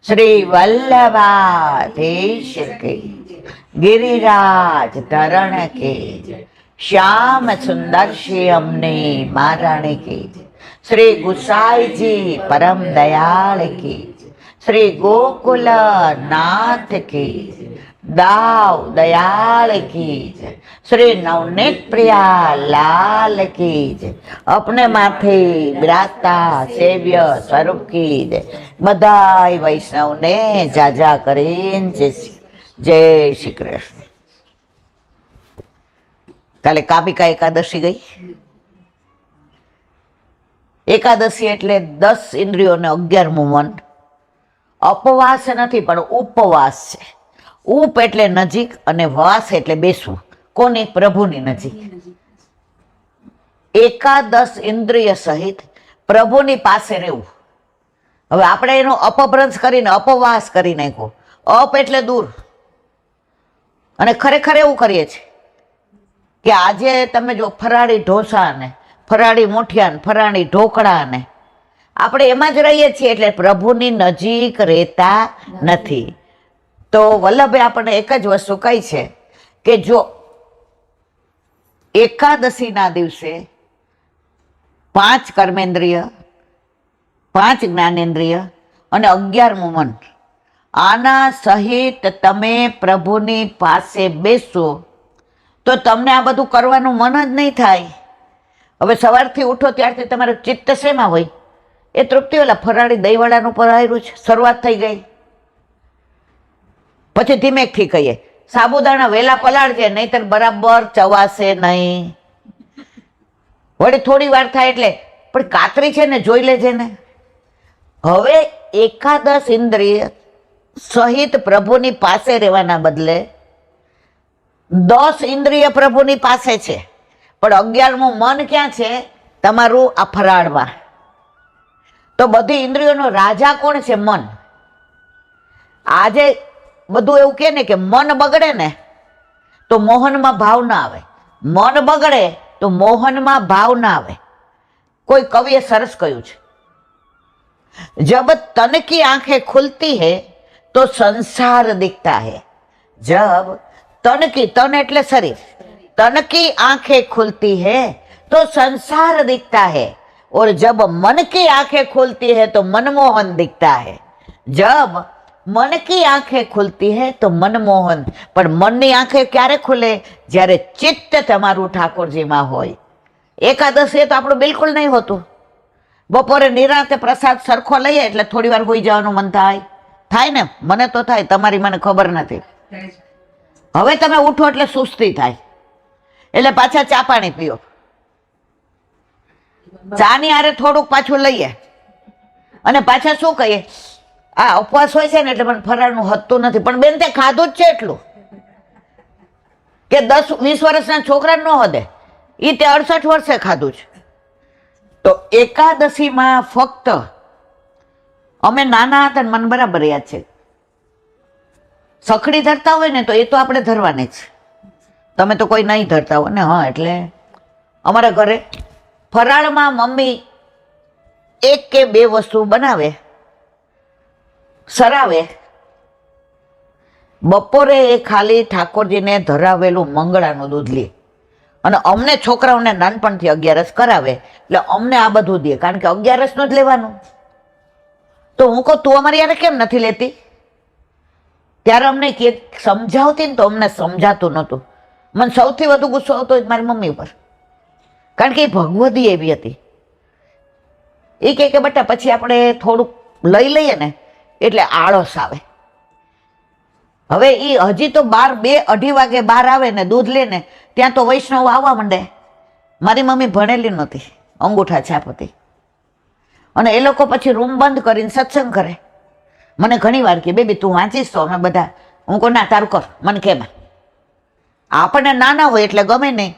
શ્રી વલ્લભાધીશ કી गिरिराज धरण के श्याम सुंदर श्री अमने महाराणी की श्री गुसाई जी परम दयाल की श्री गोकुल नाथ की दाव दयाल की श्री नवनीत प्रिया लाल की अपने माथे बिराजता सेव्य स्वरूप की बधाई वैष्णव ने जाजा करीन जय श्री कृष्ण। काले कापिका एकादशी गई। एकादशी एटले 10 इंद्रियों 11मुं मन। अपवास नहीं पण उपवास छे। उप एटले नजीक अने वास एटले बेसવું कोनी प्रभुनी नजीक। एकादश इंद्रिय सहित प्रभुनी पासे रहेવું। હવે આપણે એનો અપભ્રંશ કરીને અપવાસ કરી નાખ્યો। અપ એટલે દૂર અને ખરેખર એવું કરીએ છીએ કે આજે તમે જો ફરાળી ઢોસા ને ફરાળી મુઠિયા ને ફરાળી ઢોકળા ને આપણે એમાં જ રહીએ છીએ એટલે પ્રભુની નજીક રહેતા નથી। તો વલ્લભે આપણને એક જ વસ્તુ કહી છે કે જો એકાદશીના દિવસે 5 કર્મેન્દ્રિય 5 જ્ઞાનેન્દ્રિય અને 11મું મન આના સહિત તમે પ્રભુની પાસે બેસો તો તમને આ બધું કરવાનું મન જ નહીં થાય। હવે સવારથી ઉઠો ત્યારથી તમારું ચિત્ત શેમાં હોય? એ તૃપ્તિ ઓલા ફરાળી દહીંવડાનું પરાયરું છે, શરૂઆત થઈ ગઈ। પછી ધીમેકથી કહીએ સાબુદાણા વેલા પલાળજે નહીંતર બરાબર ચવાશે નહીં। વળી થોડી વાર થાય એટલે પણ કાતરી છે ને જોઈ લેજે ને। હવે એકાદશ ઇન્દ્રિય સહિત પ્રભુની પાસે રહેવાના બદલે 10 ઇન્દ્રિય પ્રભુની પાસે છે પણ 11મું મન ક્યાં છે? તમારું આ ફરાળમાં। તો બધી ઇન્દ્રિયોનો રાજા કોણ છે? મન। આજે બધું એવું કહે ને કે મન બગડે ને તો મોહનમાં ભાવ ના આવે, મન બગડે તો મોહનમાં ભાવ ના આવે। કોઈ કવિએ સરસ કહ્યું છે, जब तन की आंखें खुलती है तो संसार दिखता है। जब तन की, तन एटले शरीर, तन की आंखें खुलती है तो संसार दिखता है और जब मन की आंखें खुलती है तो मनमोहन दिखता है। जब मन की आंखें खुलती है तो मनमोहन, पर मन की आंखें क्यारे खुले? ज्यारे चित्त तमारू ठाकुरजी में होय। एकादशी तो आपणुं बिल्कुल नहीं होतुं। बपोरे निरांते प्रसाद सरखो लईए એટલે થોડી વાર હોઈ જવાનું મન થાય ને? મને તો થાય, તમારી મને ખબર નથી। હવે તમે ઉઠો એટલે સુસ્તી થાય એટલે પાછા ચા પાણી પીઓ, ચાની હારે થોડુંક પાછું લઈએ અને પાછા શું કહીએ? આ ઉપવાસ હોય છે ને એટલે મને ફરાળનું હતું નથી। પણ બેન તે ખાધું જ છે એટલું કે 10-20 વર્ષના છોકરા ન હોદે, એ તે 68 વર્ષે ખાધું છે। તો એકાદશીમાં ફક્ત અમે નાના હતા ને મને બરાબર યાદ છે, સખડી ધરતા હોય ને તો એ તો આપણે ધરવાની જ। તમે તો કોઈ નહીં ધરતા હોય ને? હા, એટલે અમારા ઘરે ફરાળમાં મમ્મી 1 કે 2 વસ્તુ બનાવે, સરાવે। બપોરે એ ખાલી ઠાકોરજીને ધરાવેલું મંગળાનું દૂધ લે અને અમને છોકરાઓને નાનપણથી 11 કરાવે એટલે અમને આ બધું દે, કારણ કે 11નું જ લેવાનું। તો હું કહું તું અમારી યારે કેમ નથી લેતી? ત્યારે અમને સમજાવતી ને તો અમને સમજાતું નહોતું। મને સૌથી વધુ ગુસ્સો આવતો મારી મમ્મી ઉપર, કારણ કે એ ભગવદી એવી હતી। એ કહે કે બેટા પછી આપણે થોડુંક લઈ લઈએ ને એટલે આળસ આવે। હવે એ હજી તો 2-2-2:30 વાગે બહાર આવે ને દૂધ લે ને ત્યાં તો વૈષ્ણવ આવવા માંડે। મારી મમ્મી ભણેલી નહોતી, અંગૂઠા છાપ હતી, અને એ લોકો પછી રૂમ બંધ કરીને સત્સંગ કરે। મને ઘણી વાર કે બેબી તું વાંચીશ તો અમે બધા, હું કહું ના તારું કર, મને કેમાં। આપણને નાના હોય એટલે ગમે નહીં,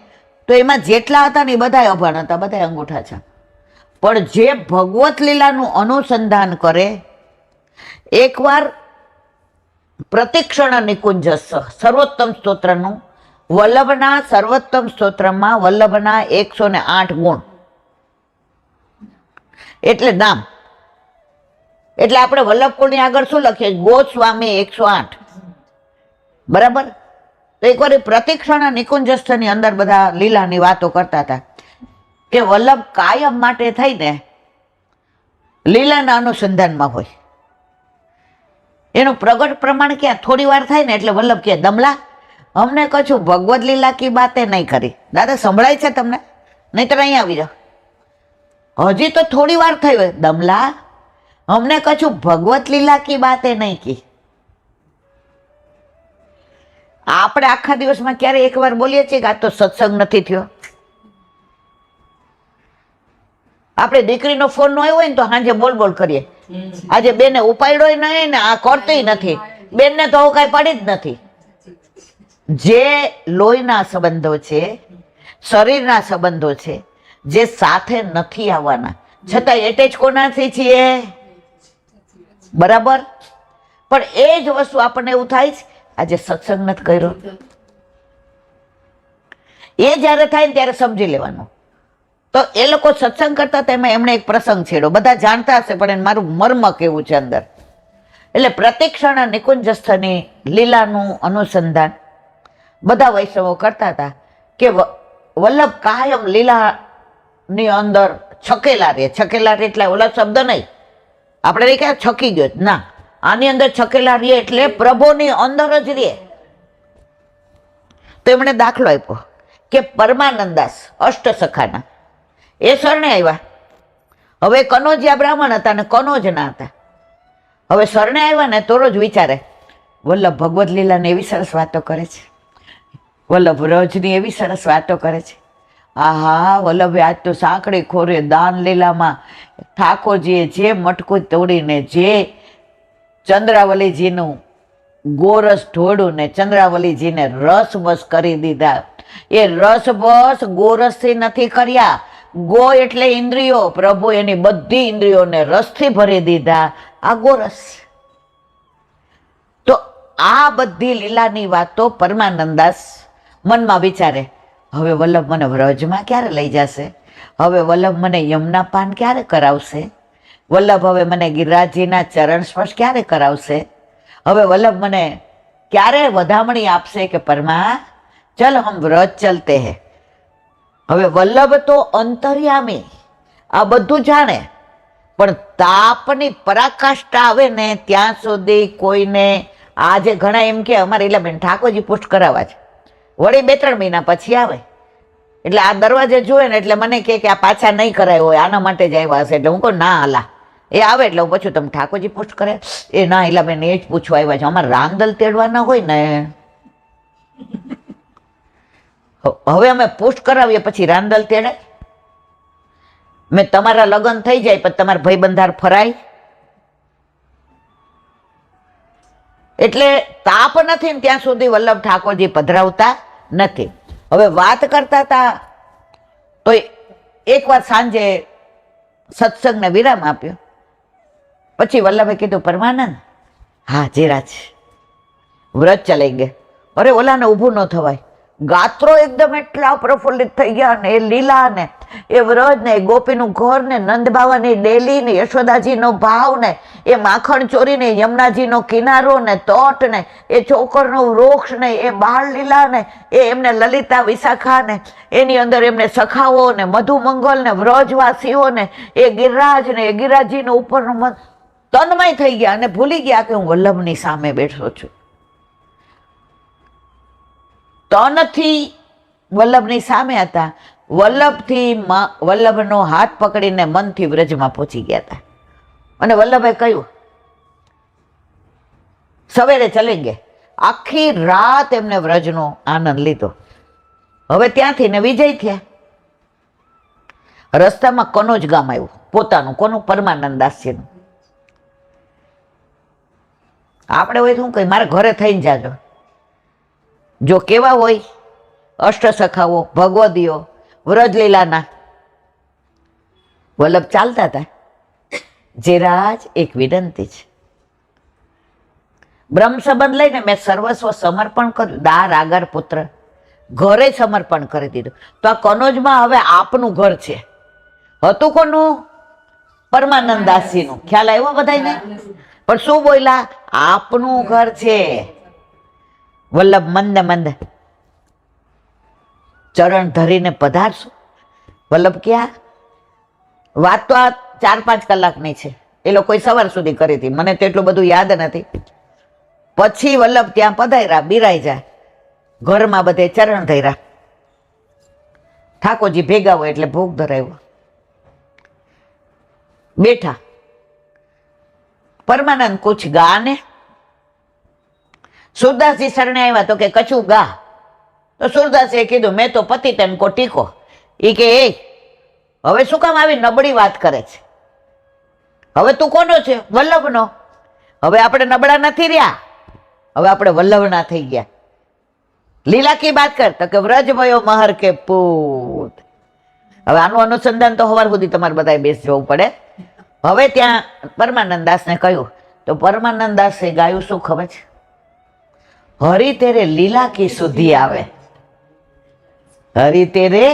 તો એમાં જેટલા હતા ને એ બધા અભણ હતા, બધા અંગૂઠા છાપ। પણ જે ભગવત લીલાનું અનુસંધાન કરે, એકવાર પ્રતિક્ષણ નિકુંજ સર્વોત્તમ સ્તોત્રનું વલ્લભના સર્વોત્તમ સ્તોત્રમાં વલ્લભના 108 ગુણ એટલે નામ એટલે આપણે વલ્લભકુળની આગળ શું લખીએ? ગોસ્વામી 108. બરાબર. તો એકવાર એ પ્રતિક્ષણ નિકુંજસ્થની અંદર બધા લીલાની વાતો કરતા હતા કે વલ્લભ કાયમ માટે થઈને લીલાના અનુસંધાનમાં હોય. એનું પ્રગટ પ્રમાણ ક્યાં થોડી વાર થાય ને એટલે વલ્લભ કે દમલા અમને કશું ભગવદ લીલા કી બાતે નહીં કરી. દાદા સંભળાય છે તમને? નહીં તો અહીં આવી જાઓ. હજી તો થોડી વાર થઈ હોય. દમલા અમને કશું ભગવત લીલા કી બાતે નહીં કી. આપણે આખા દિવસમાં ક્યારે એક વાર બોલીએ છીએ કે આ તો સત્સંગ નથી થયો? આપણે દીકરીનો ફોન ન આવ્યો હોય ને તો સાંજે બોલ કરીએ. આજે બેને ઉપાડ્યો નહીં ને આ કરતી નથી. બેનને તો કઈ પડી જ નથી. જે લોહીના સંબંધો છે, શરીરના સંબંધો છે, જે સાથે નથી આવવાના છતાં એટેચ કોનાથી છીએ? બરાબર. પણ એ જ વસ્તુ આપણને એવું થાય છે આજે સત્સંગ નથી કર્યો. એ જ્યારે થાય ને ત્યારે સમજી લેવાનું. તો એ લોકો સત્સંગ કરતા હતા એમાં એમણે એક પ્રસંગ છેડો. બધા જાણતા હશે પણ મારું મર્મ કેવું છે અંદર. એટલે પ્રતિક્ષણ નિકુંજસ્થની લીલાનું અનુસંધાન બધા વૈષ્ણવો કરતા હતા કે વલ્લભ કાયમ લીલાની અંદર છકેલા રહે. છકેલા રહે એટલે ઓલા શબ્દ નહીં, આપણે નહીં ક્યાં છકી ગયો ના, આની અંદર છકેલા રહીએ એટલે પ્રભુની અંદર જ રહે. તો એમણે દાખલો આપ્યો કે પરમાનંદાસ અષ્ટસખાના એ શરણે આવ્યા. હવે કનોજિયા બ્રાહ્મણ હતા ને કનોજ ના હતા. હવે શરણે આવ્યા ને તો રોજ વિચારે વલ્લભ ભગવદ લીલાને એવી સરસ વાતો કરે છે, વલ્લભ રજની એવી સરસ વાતો કરે છે. આહા વલ્લભે આજ તો સાંકડી ખોરે દાન લીલામાં ઠાકોરજીએ જે મટકું તોડીને જે ચંદ્રાવલીજીનું ગોરસ ઢોળ્યું ને ચંદ્રાવલીજીને રસબસ કરી દીધા. એ રસબસ ગોરસથી નથી કર્યા. ગો એટલે ઇન્દ્રિયો, પ્રભુ એની બધી ઇન્દ્રિયોને રસથી ભરી દીધા. આ ગોરસ. તો આ બધી લીલાની વાતો પરમાનંદાસ મનમાં વિચારે હવે વલ્લભ મને વ્રજમાં ક્યારે લઈ જશે? હવે વલ્લભ મને યમુના પાન ક્યારે કરાવશે? વલ્લભ હવે મને ગિરિરાજજીના ચરણ સ્પર્શ ક્યારે કરાવશે? હવે વલ્લભ મને ક્યારે વધામણી આપશે કે પરમા ચલ હમ વ્રજ ચલતે હે? હવે વલ્લભ તો અંતર્યામી આ બધું જાણે પણ તાપની પરાકાષ્ઠા આવે ને ત્યાં સુધી કોઈને આજે ઘણા એમ કે અમારે ઇલાબેન ઠાકોરજી પુષ્ટ કરાવવા છે, વળી 2-3 મહિના પછી આવે એટલે આ દરવાજે જોવે ને એટલે મને કે આ પાછા નહીં કરાયો હોય આના માટે જ આવ્યા હશે. એટલે હું કહું ના હાલા એ આવે એટલે હું પૂછું તમે ઠાકોરજી પુષ્ટ કરે? એ ના ઇલાબેન એ જ પૂછવા આવ્યા છે, અમારે રાંદલ તેડવાના હોય ને. હવે અમે પુષ્ટ કરાવીએ પછી રાંદલ તેડે? મેં તમારા લગ્ન થઈ જાય પણ તમારા ભાઈબંધાર ફરાય? એટલે તાપ નથી ને ત્યાં સુધી વલ્લભ ઠાકોરજી પધરાવતા નથી. હવે વાત કરતા હતા તો એકવાર સાંજે સત્સંગને વિરામ આપ્યો. પછી વલ્લભે કીધું પરમાનંદ હા જીરાજ વ્રત ચલાઈ અરે ઓલાને ઊભું ન થવાય. ગાત્રો એકદમ એટલા પ્રફુલ્લિત થઈ ગયા ને એ લીલા ને એ વ્રજ ને ગોપીનું ઘર ને નંદ બાવાની ડેલી ને યશોદાજીનો ભાવ ને એ માખણ ચોરી ને યમુનાજીનો કિનારો ને તટ ને એ ચોકરનું વૃક્ષ ને એ બાળ લીલા ને એ એમને લલિતા વિશાખા ને એની અંદર એમને સખાઓ ને મધુમંગલ ને વ્રજવાસીઓ ને એ ગિરિરાજ ને એ ગિરિરાજજીનો ઉપરનું મન તન્મય થઈ ગયા અને ભૂલી ગયા કે હું વલ્લભની સામે બેઠો છું. તનથી વલ્લભની સામે હતા, વલ્લભથી વલ્લભનો હાથ પકડીને મનથી વ્રજમાં પહોંચી ગયા હતા. અને વલ્લભે કહ્યું સવેરે ચલેંગે. આખી રાત એમને વ્રજનો આનંદ લીધો. હવે ત્યાંથી ને વિજય થયા. રસ્તામાં કનોજ ગામ આવ્યું પોતાનું, કોનું? પરમાનંદાસ્યનું. આપણે હોય શું કહી મારા ઘરે થઈને જાજો. જો કેવા હોય અષ્ટસખાઓ ભગવદીઓ વ્રજલીલાના. વલ્લભ ચાલતા હતા. જીરાજ એક વિનંતી છે. બ્રહ્મ સંબંધ લઈને મેં સર્વસ્વ સમર્પણ કર્યું. દાર આગર પુત્ર ઘરે સમર્પણ કરી દીધું. તો આ કનોજમાં હવે આપનું ઘર છે. હતું કોનું? પરમાનંદ દાસીનું. ખ્યાલ આવ્યો બધાને? પણ શું બોલ્યા? આપનું ઘર છે. વલ્લભ મંદ મંદ ચરણ ધરીને પધારશું. વલ્લભ ક્યાં? વાત તો આ 4-5 કલાકની છે. એ લોકોએ સવાર સુધી કરી હતી, મને તો એટલું બધું યાદ નથી. પછી વલ્લભ ત્યાં પધાર્યા, બિરાઈ જાય, ઘરમાં બધે ચરણ ધર્યા. ઠાકોરજી ભેગા હોય એટલે ભોગ ધરાવ્યો. બેઠા. પરમાનંદ કુછ ગા ને. સુરદાસજી શરણે આવ્યા તો કે કછું ગા. તો સુરદાસે કીધું મેં તો પતિ તેન કો ટીકો. એ કે એ હવે શું કામ આવી નબળી વાત કરે છે? હવે તું કોનો છે? વલ્લભનો. હવે આપણે નબળા નથી રહ્યા, હવે આપણે વલ્લભના થઈ ગયા. લીલા કી વાત કર તો કે વ્રજ ભયો મહર કે પૂત. હવે આનું અનુસંધાન તો સવાર સુધી તમારે બધાએ બેસી જવું પડે. હવે ત્યાં પરમાનંદ દાસને કહ્યું તો પરમાનંદ દાસે ગાયું શું ખબર છે? હરી તેરે લીલા કી સુધી આવે. હરી તેરે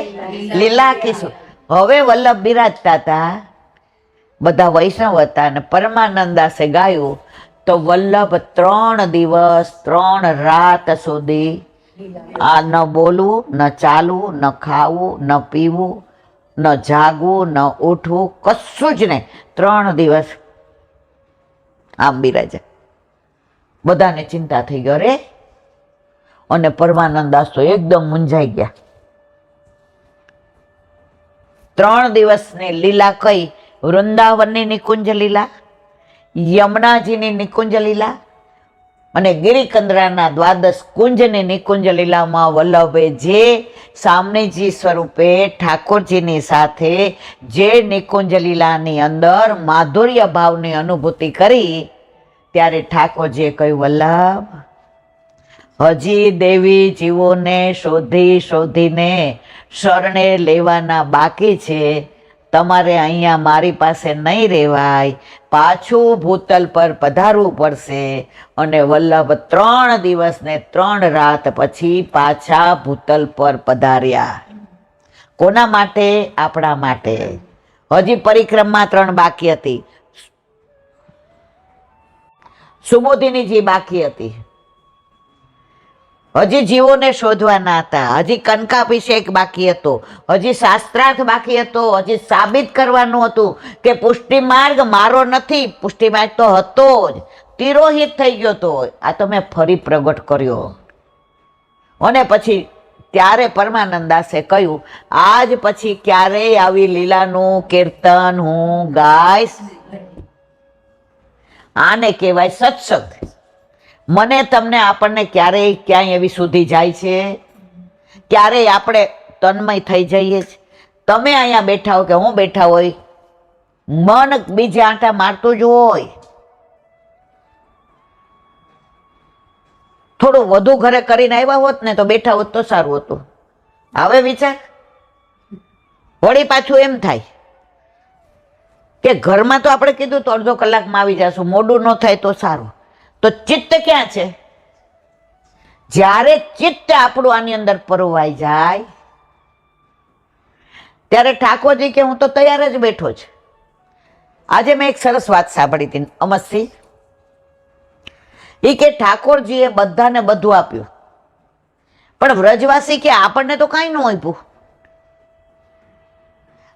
લીલા કી સુધી. હવે વલ્લભ બિરાજતા હતા, બધા વૈષ્ણવ હતા, અને પરમાનંદ દાસે ગાયું તો વલ્લભ 3 દિવસ 3 રાત સુધી આ ન બોલવું, ન ચાલવું, ન ખાવું, ન પીવું, ન જાગવું, ન ઉઠવું, કશું જ નહીં. 3 દિવસ આમ બિરાજ્યા. બધાને ચિંતા થઈ ગઈ. અરે, અને પરમાનંદ દાસ તો એકદમ મૂંઝાઈ ગયા. 3 દિવસની લીલા કઈ? વૃંદાવનની નિકુંજ લીલા, યમુનાજીની નિકુંજ લીલા અને ગિરિકંદરાના દ્વાદશ કુંજની નિકુંજ લીલામાં વલ્લભે જે સામનેજી સ્વરૂપે ઠાકોરજીની સાથે જે નિકુંજ લીલાની અંદર માધુર્ય ભાવની અનુભૂતિ કરી, ત્યારે ઠાકોરજીએ કહ્યું વલ્લભ, હજી દેવી જીવોને શોધીને શરણે લેવાના બાકી છે. તમારે અહીંયા મારી પાસે નહીં રહેવાય, પાછું ભૂતલ પર પધારવું પડશે. અને વલ્લભ 3 દિવસ ને 3 રાત પછી પાછા ભૂતલ પર પધાર્યા. કોના માટે? આપણા માટે. હજી પરિક્રમા 3 બાકી હતી, સુબોધિનીજી બાકી હતી, હજી જીવોને શોધવાના હતા, હજી કનકાભિષેક બાકી હતો, હજી શાસ્ત્રાર્થ બાકી હતો, હજી સાબિત કરવાનું હતું કે પુષ્ટિ માર્ગ મારો નથી, પુષ્ટિ માર્ગ તો હતો જ, તિરોહિત થઈ ગયો હતો. આ તો મેં ફરી પ્રગટ કર્યો. અને પછી ત્યારે પરમાનંદ દાસે કહ્યું આજ પછી ક્યારેય આવી લીલાનું કીર્તન હું ગાઈશ. આને કહેવાય સત્સંગ. મને તમને આપણને ક્યારેય ક્યાંય એવી સુધી જાય છે? ક્યારેય આપણે તન્મય થઈ જઈએ છીએ? તમે અહીંયા બેઠા હો કે હું બેઠા હોય, મન બીજા આંટા મારતું જ હોય. થોડું વધુ ઘરે કરીને આવ્યા હોત ને તો બેઠા હોત તો સારું હતું. હવે વિચાર, વળી પાછું એમ થાય કે ઘરમાં તો આપણે કીધું તો અડધો કલાકમાં આવી જશું, મોડું ન થાય તો સારું. તો ચિત્ત ક્યાં છે? જ્યારે ચિત્ત આપણું આની અંદર પરોવાઈ જાય ત્યારે ઠાકોરજી કે હું તો તૈયાર જ બેઠો છે. આજે મેં એક સરસ વાત સાંભળી હતી અમસ્થી. એ કે ઠાકોરજીએ બધાને બધું આપ્યું, પણ વ્રજવાસી કે આપણને તો કાંઈ ન આપ્યું.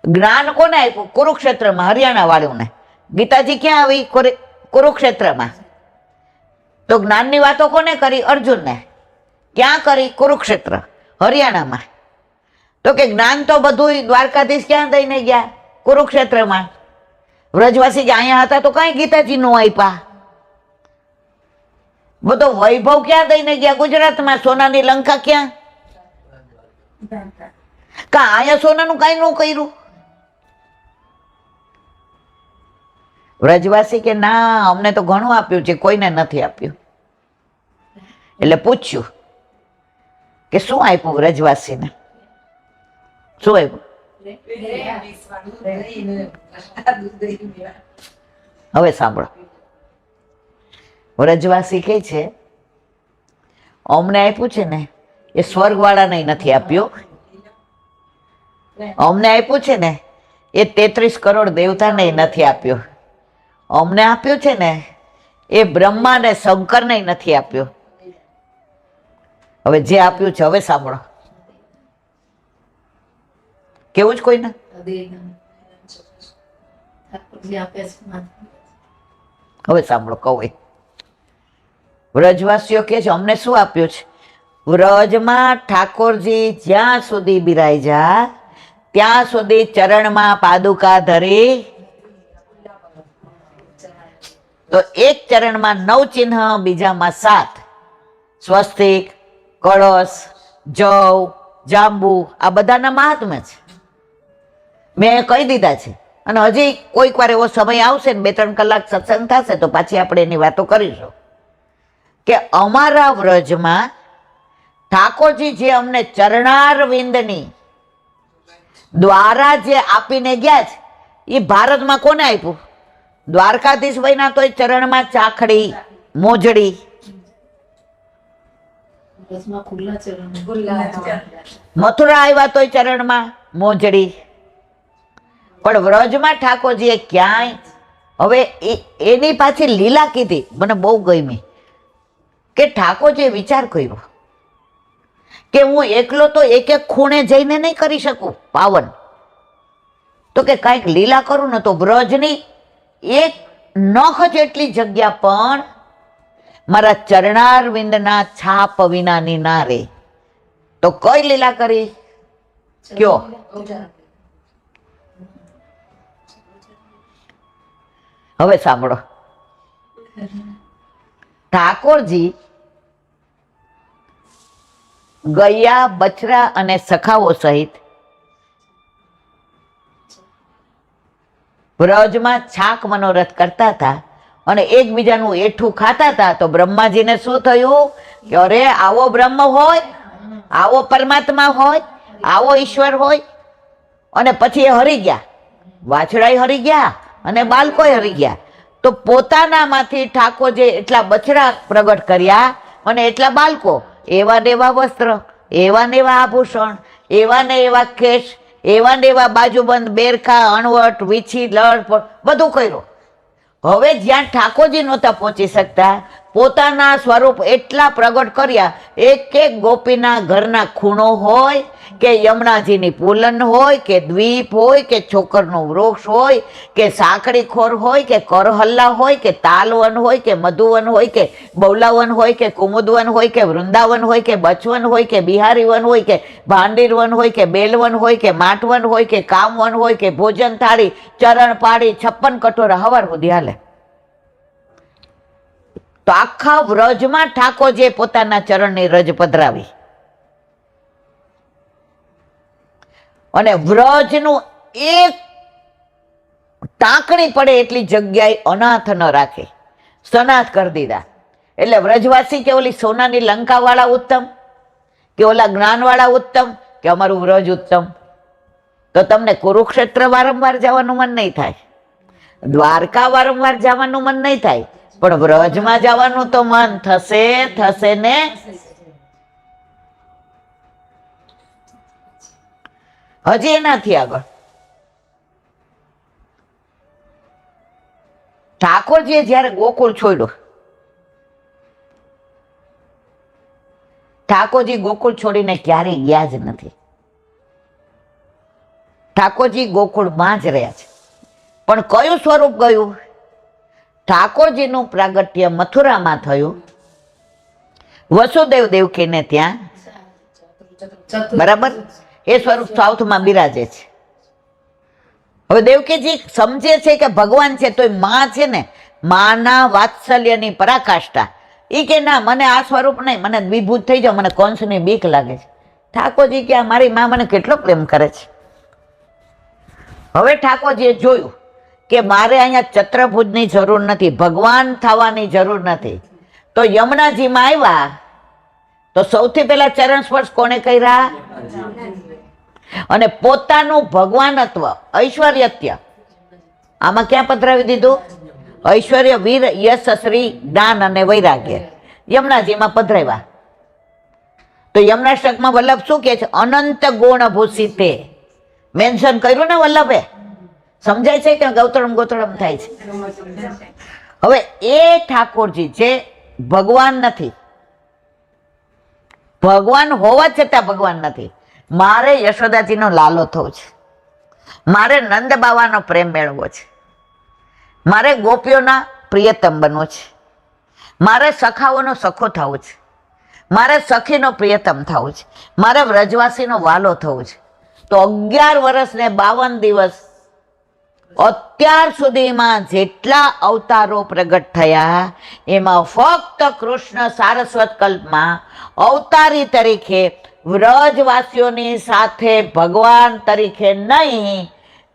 જ્ઞાન કોને આપ્યું? કુરુક્ષેત્રમાં હરિયાણા વાળુને. ગીતાજી ક્યાં આવી? કુરુક્ષેત્રમાં. તો જ્ઞાનની વાતો કોને કરી? અર્જુનને. ક્યાં કરી? કુરુક્ષેત્ર, હરિયાણામાં. તો કે જ્ઞાન તો બધું દ્વારકાધીશ ક્યાં દઈને ગયા? કુરુક્ષેત્રમાં. વ્રજવાસી અહીંયા હતા તો કાંઈ ગીતાજી નો આપ્યા. બધો વૈભવ ક્યાં દઈને ગયા? ગુજરાતમાં. સોનાની લંકા ક્યાં? કા અહીંયા સોનાનું કાંઈ ન કર્યું? વ્રજવાસી કે ના, અમને તો ઘણું આપ્યું છે, કોઈને નથી આપ્યું. એટલે પૂછ્યું કે શું આપ્યું વ્રજવાસીને? શું આપ્યું? હવે સાંભળો. વ્રજવાસી કે છે અમને આપ્યું છે ને એ સ્વર્ગવાળાને નથી આપ્યું, અમને આપ્યું છે ને એ 33 કરોડ દેવતાને નથી આપ્યો. અમને આપ્યું છે ને એ બ્રહ્મા ને શંકરને નથી આપ્યું. હવે જે આપ્યું છે હવે સાંભળો. કેવું જ કોઈને હવે સાંભળો કહું. વ્રજવાસીઓ કે છે અમને શું આપ્યું છે? વ્રજમાં ઠાકોરજી જ્યાં સુધી બિરાજા ત્યાં સુધી ચરણમાં પાદુકા ધરી, તો એક ચરણમાં 9 ચિહ્ન, બીજામાં 7, સ્વસ્તિક, કળશ, જવ, જાંબુ, આ બધાના મહાત્મ્ય છે. મેં કહી દીધા છે. અને હજી કોઈક વાર એવો સમય આવશે ને 2-3 કલાક સત્સંગ થશે તો પાછી આપણે એની વાતો કરીશું કે અમારા વ્રજમાં ઠાકોરજી જે અમને ચરણારવિંદની દ્વારા જે આપીને ગયા છે એ ભારતમાં કોને આપ્યું? દ્વારકાધીશ ભાઈના તો ચરણમાં ચાખડી, મોજડી, મથુરા આવ્યા તોય ચરણમાં મોજડી. પણ વ્રજમાં ઠાકોરજીએ ક્યાંય, હવે એની પાછી લીલા કીધી મને બહુ ગમી કે ઠાકોરજીએ વિચાર કર્યો કે હું એકલો તો એક એક ખૂણે જઈને નહીં કરી શકું પાવન, તો કે કાંઈક લીલા કરું ને તો વ્રજની એક નખ જેટલી જગ્યા પણ મારા ચરણારવિંદના છાપ વિનાની ના રે. તો કઈ લીલા કરી કયો? હવે સાંભળો. ઠાકોરજી ગૈયા, બછરા અને સખાઓ સહિત વ્રજમાં છાક મનોરથ કરતા હતા અને એકબીજાનું એઠું ખાતા હતા. તો બ્રહ્માજીને શું થયું કે અરે આવો બ્રહ્મ હોય, આવો પરમાત્મા હોય, આવો ઈશ્વર હોય. અને પછી એ હરી ગયા, વાછડાય હરી ગયા અને બાળકોય હરી ગયા. તો પોતાનામાંથી ઠાકોરજી એટલા બછડા પ્રગટ કર્યા અને એટલા બાળકો, એવા ને એવા વસ્ત્ર, એવા ને એવા આભૂષણ, એવા ને એવા કેશ, એવા ને એવા બાજુબંધ, બેરખા, અણવટ, વીછી, લડ બધું કર્યું. હવે જ્યાં ઠાકોરજી નહોતા પહોંચી શકતા પોતાના સ્વરૂપ એટલા પ્રગટ કર્યા. એક એક ગોપીના ઘરના ખૂણો હોય કે યમુનાજીની પુલન હોય કે દ્વીપ હોય કે છોકરનું વૃક્ષ હોય કે સાંકડી ખોર હોય કે કરહલ્લા હોય કે તાલવન હોય કે મધુવન હોય કે બૌલાવન હોય કે કુમુદવન હોય કે વૃંદાવન હોય કે બચવન હોય કે બિહારીવન હોય કે ભાંડીરવન હોય કે બેલવન હોય કે માટવન હોય કે કામવન હોય કે ભોજન થાળી, ચરણ પાડી, 56 કટોરા હવાર સુધી હાલે. તો આખા વ્રજમાં ઠાકોરજીએ પોતાના ચરણની રજ પધરાવી. અને વ્રજનું એક ટાંકણી પડે એટલી જગ્યાએ અનાથ ન રાખે, સનાથ કરી દીધા. એટલે વ્રજવાસી કે ઓલી સોનાની લંકા વાળા ઉત્તમ કે ઓલા જ્ઞાન વાળા ઉત્તમ કે અમારું વ્રજ ઉત્તમ? તો તમને કુરુક્ષેત્ર વારંવાર જવાનું મન નહીં થાય, દ્વારકા વારંવાર જવાનું મન નહીં થાય, પણ વ્રજમાં જવાનું તો મન થશે ને. હજી એનાથી આગળ ઠાકોરજીએ જયારે ગોકુળ છોડ્યું, ઠાકોરજી ગોકુળ છોડીને ક્યારેય ગયા જ નથી. ઠાકોરજી ગોકુળમાં જ રહ્યા છે. પણ કયું સ્વરૂપ ગયું? ઠાકોરજીનું પ્રાગટ્ય મથુરામાં થયું, વસુદેવ દેવકીને ત્યાં, બરાબર? એ સ્વરૂપ સાઉથમાં બિરાજે છે. હવે દેવકીજી સમજે છે કે ભગવાન છે, તોય માં છે ને, માના વાત્સલ્યની પરાકાષ્ઠા. એ કે ના, મને આ સ્વરૂપ નહીં, મને દ્વિભૂત થઈ જાવ, મને કંસની બીક લાગે છે. ઠાકોરજી કે મારી માં મને કેટલો પ્રેમ કરે છે. હવે ઠાકોરજીએ જોયું કે મારે અહીંયા ચત્રભુજની જરૂર નથી, ભગવાન થવાની જરૂર નથી. તો યમુનાજીમાં આવ્યા તો સૌથી પહેલા ચરણ સ્પર્શ કોને કર્યા? અને પોતાનું ભગવાનત્વ, ઐશ્વર્યત્ય આમાં ક્યાં પધરાવી દીધું? ઐશ્વર્ય, વીર, યશ, શ્રી, જ્ઞાન અને વૈરાગ્ય યમુનાજીમાં પધરાવ્યા. તો યમુનાષ્ટકમાં વલ્લભ શું કહે છે? અનંત ગુણ ભૂષિતે મેન્શન કર્યું ને વલ્લભે. સમજાય છે કે ગૌતરમ ગોતરમ થાય છે? હવે એ ઠાકોરજી જે ભગવાન નથી, ભગવાન હોવા છતાં ભગવાન નથી, મારે યશોદાજીનો લાલો થવું છે, મારે નંદ બાવાનો પ્રેમ મેળવવો છે, મારે ગોપીઓના પ્રિયતમ બનવું છે, મારે સખાઓનો સખો થવું છે, મારે સખીનો પ્રિયતમ થવું છે, મારે વ્રજવાસીનો વાલો થવું છે. તો 11 વર્ષ ને 52 દિવસ અત્યાર સુધીમાં જેટલા અવતારો પ્રગટ થયા એમાં ફક્ત કૃષ્ણ સારસ્વત કલ્પમાં અવતારી તરીકે વ્રજવાસીઓની સાથે ભગવાન તરીકે નહીં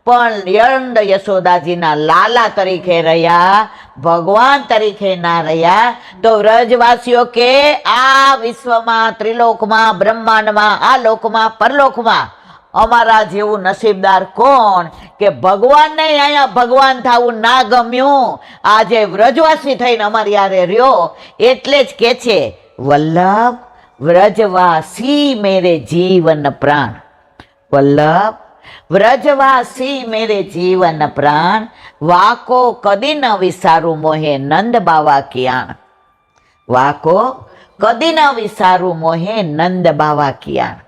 પણ યંદ યશોદાજીના લાલા તરીકે રહ્યા, ભગવાન તરીકે ના રહ્યા. તો વ્રજવાસીઓ કે આ વિશ્વમાં, ત્રિલોકમાં, બ્રહ્માંડમાં, આ લોકમાં, પરલોકમાં અમારા જેવું નસીબદાર કોણ કે ભગવાનને અહીંયા ભગવાન થવું ના ગમ્યું, આજે વ્રજવાસી થઈને અમારી યારે રહ્યો. એટલે જ કે છે વલ્લભ વ્રજવાસી મેરે જીવન પ્રાણ, વલ્લભ વ્રજવાસી મેરે જીવન પ્રાણ, વાકો કદી ન વિસારું મોહે નંદ બાવા કિયાણ, વાકો કદી ન વિસારું મોહે નંદ બાવા કિયાણ.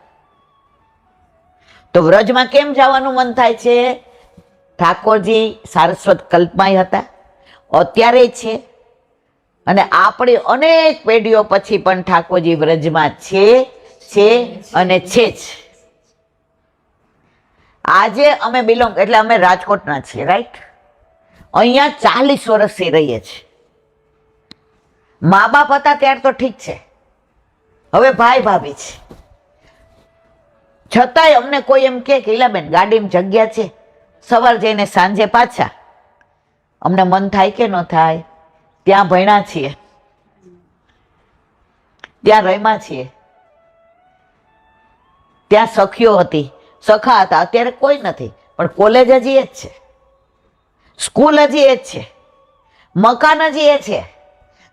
તો વ્રજમાં કેમ જવાનું મન થાય છે? ઠાકોરજી સારસ્વત કલ્પમાં હતા, અત્યારે છે, અને આપણી અનેક પેઢીઓ પછી પણ ઠાકોરજી વ્રજમાં છે અને છે જ. આજે અમે બિલોંગ એટલે અમે રાજકોટના છીએ, રાઈટ? અહીંયા 40 વર્ષથી રહીએ છીએ. મા બાપ હતા ત્યારે તો ઠીક છે, હવે ભાઈ ભાભી છે, છતાંય અમને કોઈ એમ કે ઈલાબેન ગાડીમાં જગ્યા છે, સવાર જઈને સાંજે પાછા. અમને મન થાય કે ન થાય? ત્યાં ભણ્યા છીએ, ત્યાં રમ્યા છીએ, ત્યાં સખીઓ હતી, સખા હતા. અત્યારે કોઈ નથી, પણ કોલેજ હજી એ જ છે, સ્કૂલ હજી એ જ છે, મકાન હજી એ છે,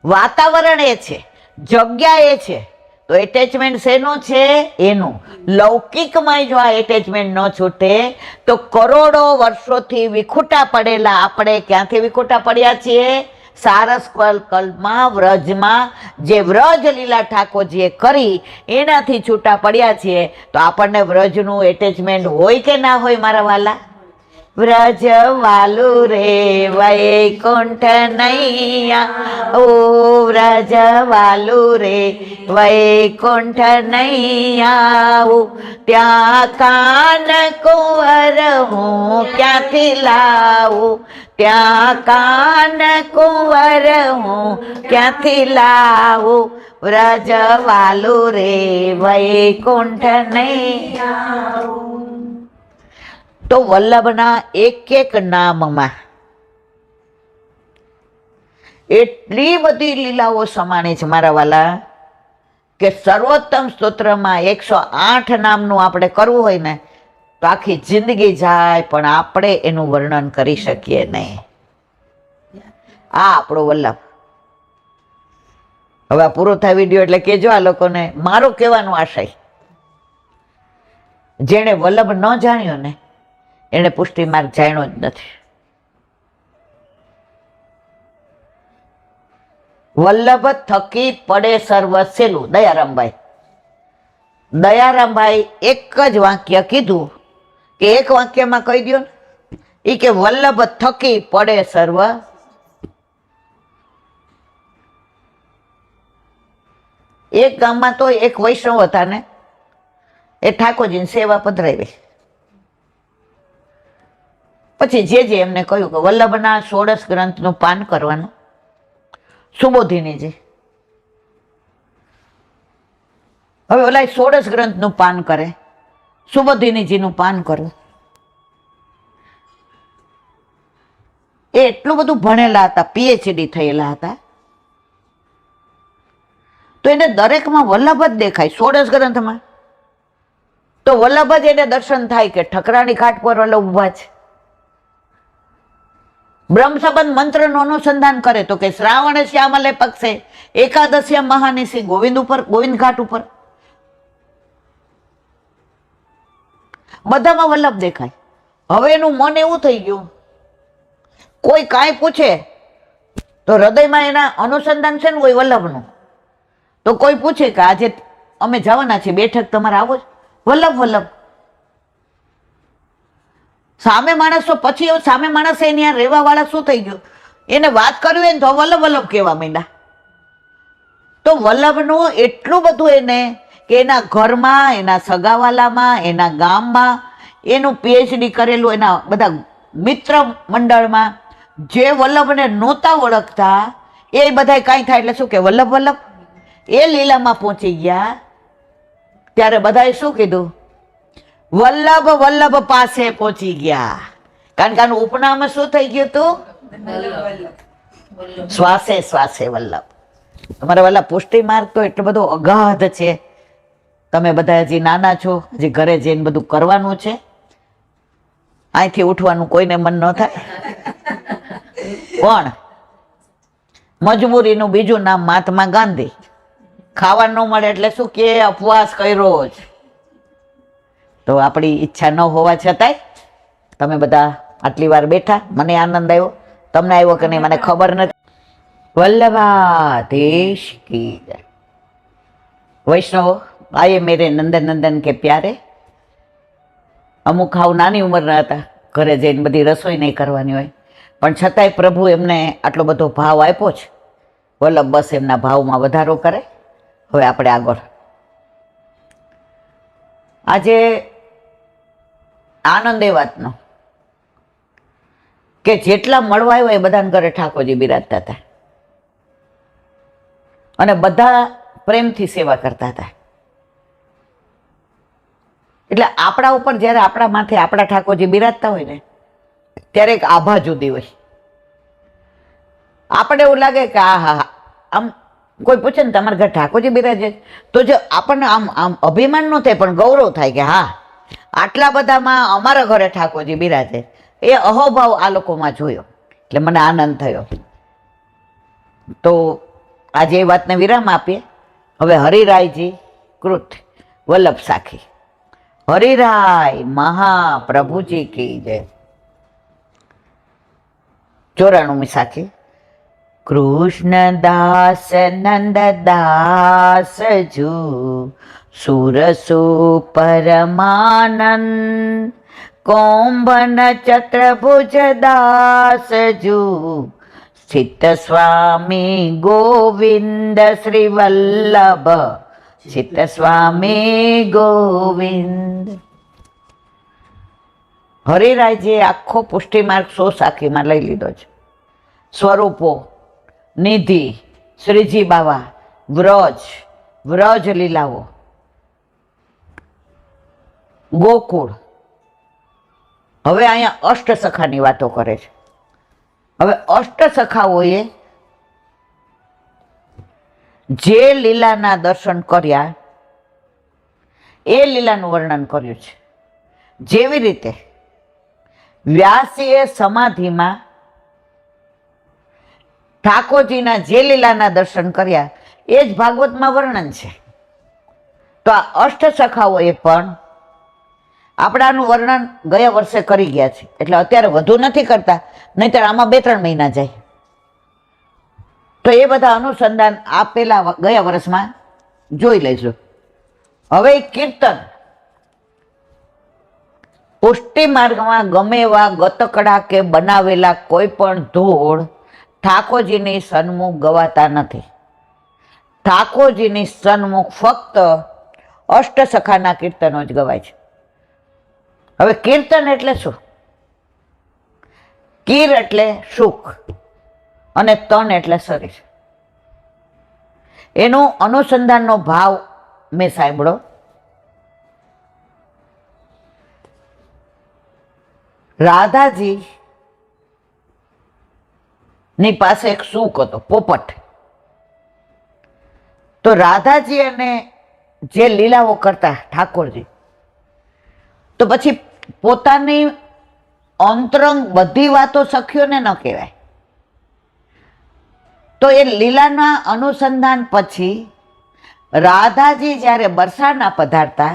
વાતાવરણ એ છે, જગ્યા એ છે. તો એટેચમેન્ટ શેનું છે? એનું. લૌકિકમાં જો આ એટેચમેન્ટ ન છૂટે તો કરોડો વર્ષોથી વિખૂટા પડેલા આપણે ક્યાંથી વિખૂટા પડ્યા છીએ? સારસ કલ્પમાં, વ્રજમાં જે વ્રજ લીલા ઠાકોરજીએ કરી એનાથી છૂટા પડ્યા છીએ. તો આપણને વ્રજનું એટેચમેન્ટ હોય કે ના હોય મારા વાલા? વ્રજ વાલુ રે વૈકુંઠ નૈયા, ઓ વ્રજ વાલુ રે વૈકુંઠ નૈયા, ત્યાં કાન કુંવર હું ક્યાંથી લાવું, ત્યાં કાન કુંવર હું ક્યાંથી લાવું, વ્રજ વાલુ રે વૈકુંઠ નૈયા. તો વલ્લભના એક એક નામમાં એટલી બધી લીલાઓ સમાણી છે મારા વાલા કે સર્વોત્તમ સ્તોત્રમાં 108 નામનું આપણે કરવું હોય ને તો આખી જિંદગી જાય પણ આપણે એનું વર્ણન કરી શકીએ નહીં. આ આપણો વલ્લભ. હવે આ પૂરો થાય વિડીયો એટલે કેજો આ લોકોને મારો કહેવાનો આશય, જેણે વલ્લભ ન જાણ્યો ને એને પુષ્ટિ માર્ગ જાણ્યો જ નથી. વલ્લભ થકી પડે સર્વ સેલું. દયારામભાઈ એક જ વાક્ય કીધું કે એક વાક્યમાં કહી દો ને, એ કે વલ્લભ થકી પડે સર્વ. એક ગામમાં તો એક વૈષ્ણવ હતા ને, એ ઠાકોરજીની સેવા પધરાવી. પછી જે એમને કહ્યું કે વલ્લભના 16 ગ્રંથનું પાન કરવાનું, સુબોધિનીજી. હવે ઓલા 16 ગ્રંથનું પાન કરે, સુબોધિનીજીનું પાન કરવું. એ એટલું બધું ભણેલા હતા, PhD થયેલા હતા, તો એને દરેકમાં વલ્લભ જ દેખાય 16 ગ્રંથમાં. તો વલ્લભ જ એને દર્શન થાય કે ઠકરાણી ઘાટ પર વલ્લભ ઊભા છે. બ્રહ્મ સંબંધ મંત્રનું અનુસંધાન કરે તો કે શ્રાવણ શ્યામલે પક્ષે એકાદશ્યા મહાનિશી ગોવિંદ ઉપર, ગોવિંદ ઘાટ ઉપર. બધામાં વલ્લભ દેખાય. હવે એનું મન એવું થઈ ગયું કોઈ કાંઈ પૂછે તો હૃદયમાં એના અનુસંધાન છે ને કોઈ વલ્લભનું. તો કોઈ પૂછે કે આજે અમે જવાના છીએ બેઠક, તમારે આવો જ? વલ્લભ વલ્લભ. સામે માણસો પછી સામે માણસ એની આ રહેવા વાળા શું થઈ ગયું, એને વાત કરવી હોય ને તો વલ્લભ વલ્લભ કહેવા માંડ્યા. તો વલ્લભનું એટલું બધું એને કે એના ઘરમાં, એના સગાવાલામાં, એના ગામમાં એનું પીએચડી કરેલું, એના બધા મિત્ર મંડળમાં જે વલ્લભને નહોતા ઓળખતા એ બધા કાંઈ થાય એટલે શું કે વલ્લભ વલ્લભ. એ લીલામાં પહોંચી ગયા ત્યારે બધાએ શું કીધું? વલ્લભ વલ્લભ પાસે પહોંચી ગયા. કારણ કે આનું ઉપનામ શું થઈ ગયું હતું? શ્વાસે શ્વાસે વલ્લભ. તમારા વાલા પુષ્ટિ માર્ગ તો એટલો બધો અગાધ છે. તમે બધા હજી નાના છો, હજી ઘરે જઈને બધું કરવાનું છે. અહીંથી ઉઠવાનું કોઈને મન ન થાય. પણ મજબૂરીનું બીજું નામ મહાત્મા ગાંધી. ખાવા ન મળે એટલે શું કે ઉપવાસ કર્યો જ. તો આપણી ઈચ્છા ન હોવા છતાંય તમે બધા આટલી વાર બેઠા, મને આનંદ આવ્યો. તમને આવ્યો કે નહીં મને ખબર નથી. वल्लभाधीश की जय। वैष्णव आए मेरे नंदन नंदन के प्यारे। અમુક હાવ નાની ઉંમરના હતા, ઘરે જઈને બધી રસોઈ નહીં કરવાની હોય, પણ છતાંય પ્રભુ એમને આટલો બધો ભાવ આપ્યો છે. વલ્લભ બસ એમના ભાવમાં વધારો કરે. હવે આપણે આગળ આજે આનંદ એ વાતનો કે જેટલા મળવા આવ્યા એ બધાને ઘરે ઠાકોરજી બિરાજતા હતા અને બધા પ્રેમથી સેવા કરતા હતા. એટલે આપણા ઉપર જ્યારે આપણા માથે આપણા ઠાકોરજી બિરાજતા હોય ને ત્યારે એક આભા જુદી હોય. આપણે એવું લાગે કે આ હા આમ કોઈ પૂછે ને તમારા ઘર ઠાકોરજી બિરાજે, તો જો આપણને આમ આમ અભિમાન ન થાય પણ ગૌરવ થાય કે હા આટલા બધામાં અમારા ઘરે ઠાકોરજી બિરાજે. એ અહોભાવ આ લોકોમાં જોયો એટલે મને આનંદ થયો. તો આજે એ વાતને વિરામ આપીએ. હવે હરિરાયજી કૃત વલ્લભ સાખી. હરિરાય મહાપ્રભુજી કી જય. 94મી સાખી. કૃષ્ણદાસ નંદદાસ જુ સુરસુ પરમાનંદ કોંભન ચતુર્ભુજ દાસ જુ સ્થિત સ્વામી ગોવિંદ શ્રી વલ્લભ સ્થિત સ્વામી ગોવિંદ. હરિરાયજીએ આખો પુષ્ટિ માર્ગ 100 સાખીમાં લઈ લીધો છે. સ્વરૂપો, નિધિ, શ્રીજી બાવા, વ્રજ, વ્રજ લીલાઓ, ગોકુળ. હવે અહીંયા અષ્ટ સખાની વાતો કરે છે. હવે અષ્ટ સખાઓએ જે લીલાના દર્શન કર્યા એ લીલાનું વર્ણન કર્યું છે. જેવી રીતે વ્યાસીએ સમાધિમાં ઠાકોરજીના જે લીલાના દર્શન કર્યા એ જ ભાગવતમાં વર્ણન છે. તો આ અષ્ટ સખાઓએ પણ આપણાનું વર્ણન ગયા વર્ષે કરી ગયા છે, એટલે અત્યારે વધુ નથી કરતા, નહીંતર આમાં 2-3 મહિના જાય. તો એ બધા અનુસંધાન આ પેલા ગયા વર્ષમાં જોઈ લેજો. હવે કીર્તન પુષ્ટિ માર્ગમાં ગમે એવા ગતકડા કે બનાવેલા કોઈ પણ ધૂળ ઠાકોરજીની સન્મુખ ગવાતા નથી. ઠાકોરજીની સન્મુખ ફક્ત અષ્ટ સખાના કીર્તનો જ ગવાય છે. હવે કીર્તન એટલે શું? કીર એટલે સુખ અને તન એટલે શરીર. એનો અનુસંધાનનો ભાવ મેં સાંભળો. રાધાજી ની પાસે એક સુખ હતો, પોપટ. તો રાધાજી અને જે લીલાઓ કરતા ઠાકોરજી, તો પછી પોતાની અંતરંગ બધી વાતો સખ્યોને ન કહેવાય. તો એ લીલાના અનુસંધાન પછી રાધાજી જ્યારે બરસાના પધારતા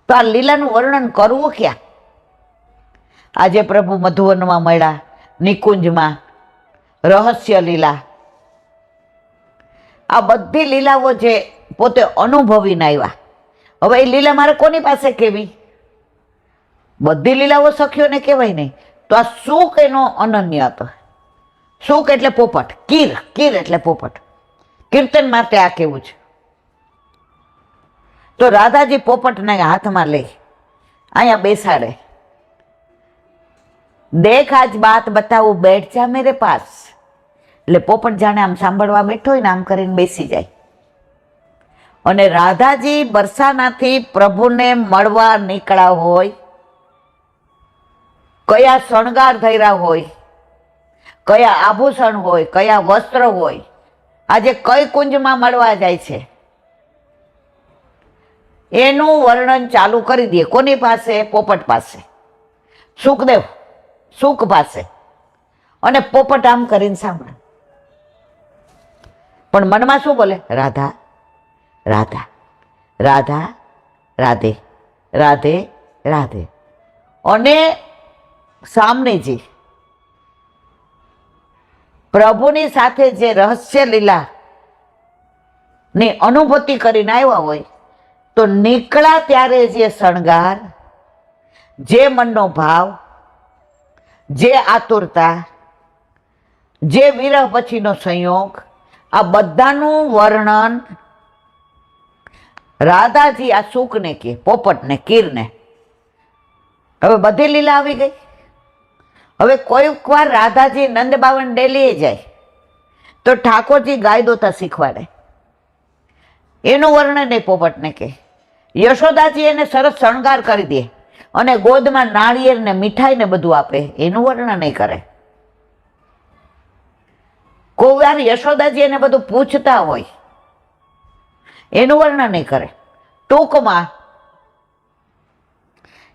તો આ લીલાનું વર્ણન કરવું ક્યાં? આજે પ્રભુ મધુવનમાં મળ્યા, નિકુંજમાં, રહસ્ય લીલા, આ બધી લીલાઓ જે પોતે અનુભવીને આવ્યા. હવે એ લીલા મારે કોની પાસે કહેવી? બધી લીલાઓ સખીઓને કહેવાય નહીં. તો આ સુખ એનો અનન્ય હતો. સુખ એટલે પોપટ, કીર, કીર એટલે પોપટ. કીર્તન માટે આ કેવું છે. તો રાધાજી પોપટને હાથમાં લઈ અહીંયા બેસાડે. દેખ આજ બાત બતાવું, બેઠ જા મેરે પાસ. એટલે પોપટ જાણે આમ સાંભળવા બેઠો હોય ને આમ કરીને બેસી જાય. અને રાધાજી બરસાનાથી પ્રભુને મળવા નીકળ્યા હોય, કયા શણગાર ધર્યા હોય, કયા આભૂષણ હોય, કયા વસ્ત્ર હોય, આજે કઈ કુંજમાં મળવા જાય છે એનું વર્ણન ચાલુ કરી દે. કોની પાસે? પોપટ પાસે, સુખદેવ સુખ પાસે. અને પોપટ આમ કરીને સાંભળે, પણ મનમાં શું બોલે? રાધા રાધા રાધા રાધે રાધે રાધે. અને સામનેજી પ્રભુની સાથે જે રહસ્ય લીલા ની અનુભૂતિ કરીને આવ્યા હોય, તો નીકળ્યા ત્યારે જે શણગાર, જે મનનો ભાવ, જે આતુરતા, જે વિરહ પછીનો સંયોગ, આ બધાનું વર્ણન રાધાજી આ સુખને કે, પોપટને, કીરને. હવે બધી લીલા આવી ગઈ. હવે કોઈક વાર રાધાજી નંદબાવન ડેલીએ જાય તો ઠાકોરજી ગાય દોતા શીખવાડે, એનું વર્ણન એ પોપટને કે. યશોદાજી એને સરસ શણગાર કરી દે અને ગોદમાં નાળિયેર ને મીઠાઈ ને બધું આપે, એનું વર્ણન નહીં કરે. કોઈ વાર યશોદાજી એને બધું પૂછતા હોય, એનું વર્ણન નહીં કરે. ટૂંકમાં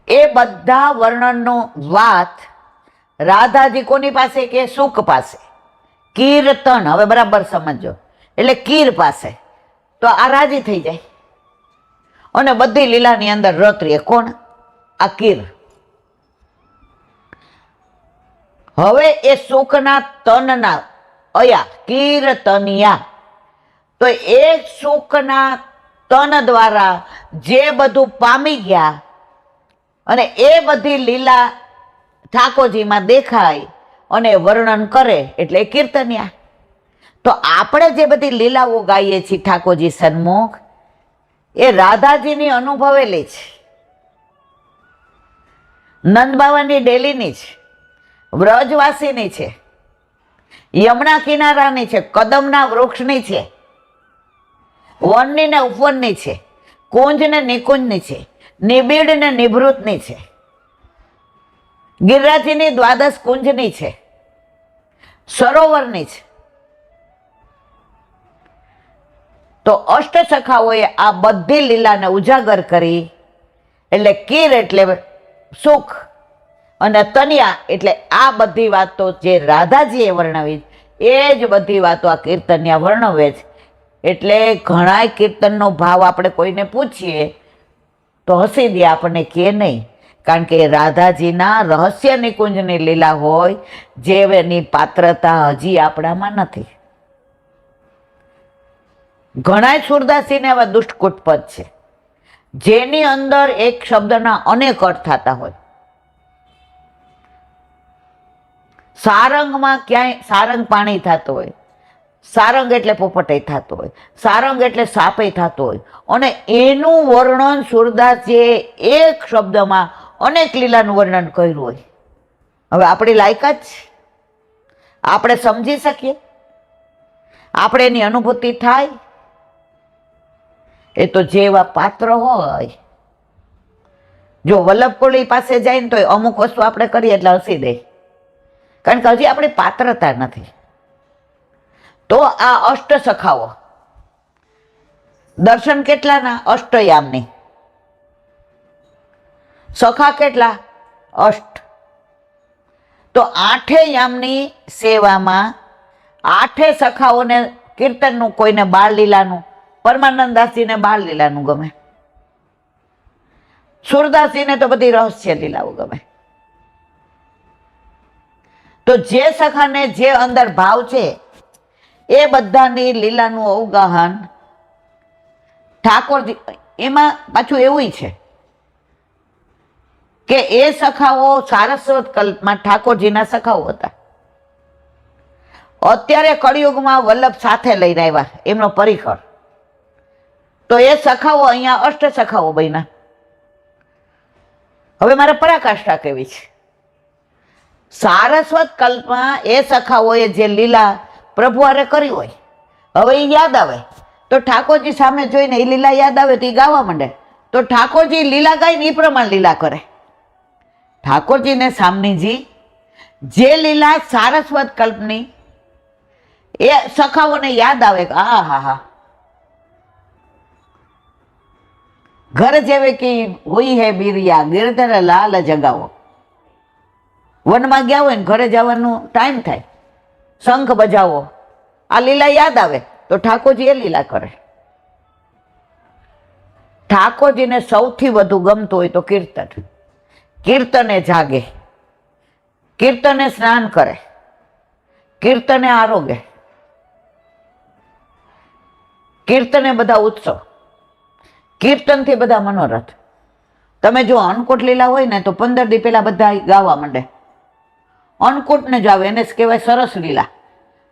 એ બધા વર્ણનનો વાત રાધાજી કોની પાસે કે? સુખ પાસે. કીર્તન, હવે બરાબર સમજો, એટલે કીર પાસે. તો આ રાજી થઈ જાય અને બધી લીલાની અંદર રત રહે. કોણ? આ કીર. હવે એ સુખના તનના અયા કીર્તનિયા, તો એ સુખના તન દ્વારા જે બધું પામી ગયા અને એ બધી લીલા ઠાકોરજીમાં દેખાય અને વર્ણન કરે એટલે કીર્તનિયા. તો આપણે જે બધી લીલાઓ ગાઈએ છીએ ઠાકોરજી સન્મુખ, એ રાધાજીની અનુભવેલી છે, નંદબાવાની ડેલીની છે, વ્રજવાસીની છે, યમુના કિનારાની છે, કદમના વૃક્ષની છે, વનની ને ઉપવનની છે, કુંજ ને નિકુંજની છે, નિબીડ ને નિભૃતની છે, ગિરિરાજની દ્વાદશ કુંજની છે, સરોવરની છે. તો અષ્ટસખાઓએ આ બધી લીલાને ઉજાગર કરી. એટલે કીર એટલે સુખ અને તનિયા એટલે આ બધી વાતો જે રાધાજીએ વર્ણવી, એ જ બધી વાતો આ કીર્તનિયા વર્ણવે છે. એટલે ઘણાય કીર્તનનો ભાવ આપણે કોઈને પૂછીએ તો હસી દે, આપણને કે નહીં. કારણ કે રાધાજીના રહસ્ય નિકુંજની લીલા હોય, જેની પાત્રતા હજી આપણામાં નથી. ઘણા સુરદાસીને એવા દુષ્ટકૂટ પદ છે જેની અંદર એક શબ્દના અનેક અર્થ થતા હોય. સારંગમાં ક્યાંય સારંગ પાણી થતું હોય, સારંગ એટલે પોપટે થતું હોય, સારંગ એટલે સાપે થતું હોય, અને એનું વર્ણન સુરદાસજીએ એક શબ્દમાં અનેક લીલાનું વર્ણન કર્યું હોય. હવે આપણી લાયકાત છે, આપણે સમજી શકીએ, આપણે એની અનુભૂતિ થાય. એ તો જેવા પાત્ર હોય, જો વલ્લભકોળી પાસે જાય ને તો અમુક વસ્તુ આપણે કરીએ એટલે હસી દે, કારણ કે હજી આપણી પાત્રતા નથી. તો આ અષ્ટ સખાઓ દર્શન કેટલાના? અષ્ટયામની. સખા કેટલા? અષ્ટ. તો આઠે યામની સેવામાં આઠે સખાઓને કીર્તનનું, કોઈને બાળ લીલાનું, પરમાનંદદાસજીને બાળ લીલાનું ગમે, સુરદાસજીને તો બધી રહસ્ય લીલાઓ ગમે. તો તો જે સખાને જે અંદર ભાવ છે એ બધાની લીલાનું અવગાહન ઠાકોરજી, એમાં પાછું એવું છે કે એ સખાઓ સારસ્વત કલ્પમાં ઠાકોરજીના સખાઓ હતા. અત્યારે કળિયુગમાં વલ્લભ સાથે લઈને આવ્યા એમનો પરિકર, તો એ સખાઓ અહીંયા અષ્ટ સખાઓ બન્યા. હવે મારે પરાકાષ્ઠા કેવી છે, સારસ્વત કલ્પમાં એ સખાઓએ જે લીલા પ્રભુ હારે કરી હોય, હવે એ યાદ આવે તો ઠાકોરજી સામે જોઈને એ લીલા યાદ આવે તો એ ગાવા માંડે, તો ઠાકોરજી લીલા ગાઈને એ પ્રમાણે લીલા કરે. ઠાકોરજીને સામનીજી જે લીલા સારસ્વત કલ્પની એ સખાઓને યાદ આવે કે આ હા હા ઘર જેવે કે હોય હે બિરિયા ગિરધર લાલ જગાવો. વનમાં ગયા હોય ને ઘરે જવાનું ટાઈમ થાય, શંખ બજાવો, આ લીલા યાદ આવે તો ઠાકોરજી એ લીલા કરે. ઠાકોરજીને સૌથી વધુ ગમતું હોય તો કીર્તન. કીર્તને જાગે, કીર્તને સ્નાન કરે, કીર્તને આરોગે, કીર્તને બધા ઉત્સવ, કીર્તનથી બધા મનોરથ. તમે જો અન્નકૂટ લીલા હોય ને તો 15 દી પહેલા બધા ગાવા માંડે. અન્નકૂટને જ આવે, એને કહેવાય સરસ લીલા,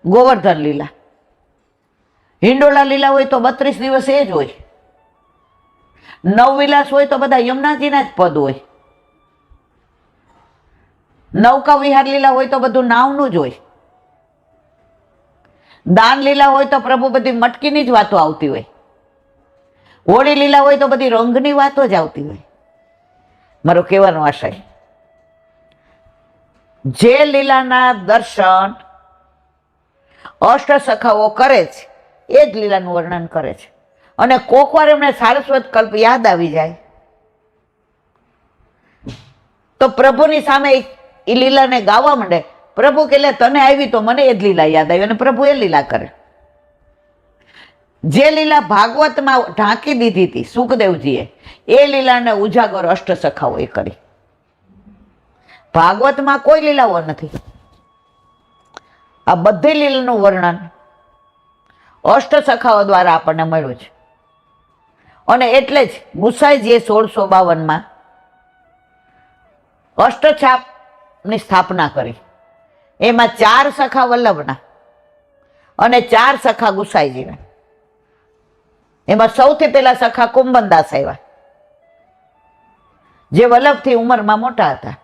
ગોવર્ધન લીલા. હિંડોળા લીલા હોય તો 32 દિવસ એ જ હોય. નવવિલાસ હોય તો બધા યમુનાજીના જ પદ હોય. નૌકા વિહાર લીલા હોય તો બધું નાવનું જ હોય. દાન લીલા હોય તો પ્રભુ બધી મટકીની જ વાતો આવતી હોય. હોળી લીલા હોય તો બધી રંગની વાતો જ આવતી હોય. મારો કહેવાનો આશય, જે લીલાના દર્શન અષ્ટ સખાઓ કરે છે એ જ લીલાનું વર્ણન કરે છે. અને કોક વાર એમને સારસ્વત કલ્પ યાદ આવી જાય તો પ્રભુની સામે એ લીલાને ગાવા માંડે. પ્રભુ કે તને આવી તો મને એ જ લીલા યાદ આવી, અને પ્રભુ એ લીલા કરે. જે લીલા ભાગવતમાં ઢાંકી દીધી હતી સુખદેવજીએ, એ લીલાને ઉજાગર અષ્ટ સખાઓએ કરી. ભાગવતમાં કોઈ લીલાઓ નથી. આ બધી લીલાનું વર્ણન અષ્ટ સખાઓ દ્વારા આપણને મળ્યું છે. અને એટલે જ ગુસાઈજીએ 1652માં અષ્ટછાપની સ્થાપના કરી. એમાં 4 સખા વલ્લભના અને 4 સખા ગુસાઈજીના. એમાં સૌથી પહેલા સખા કુંભનદાસ આવ્યા, જે વલ્લભથી ઉંમરમાં મોટા હતા.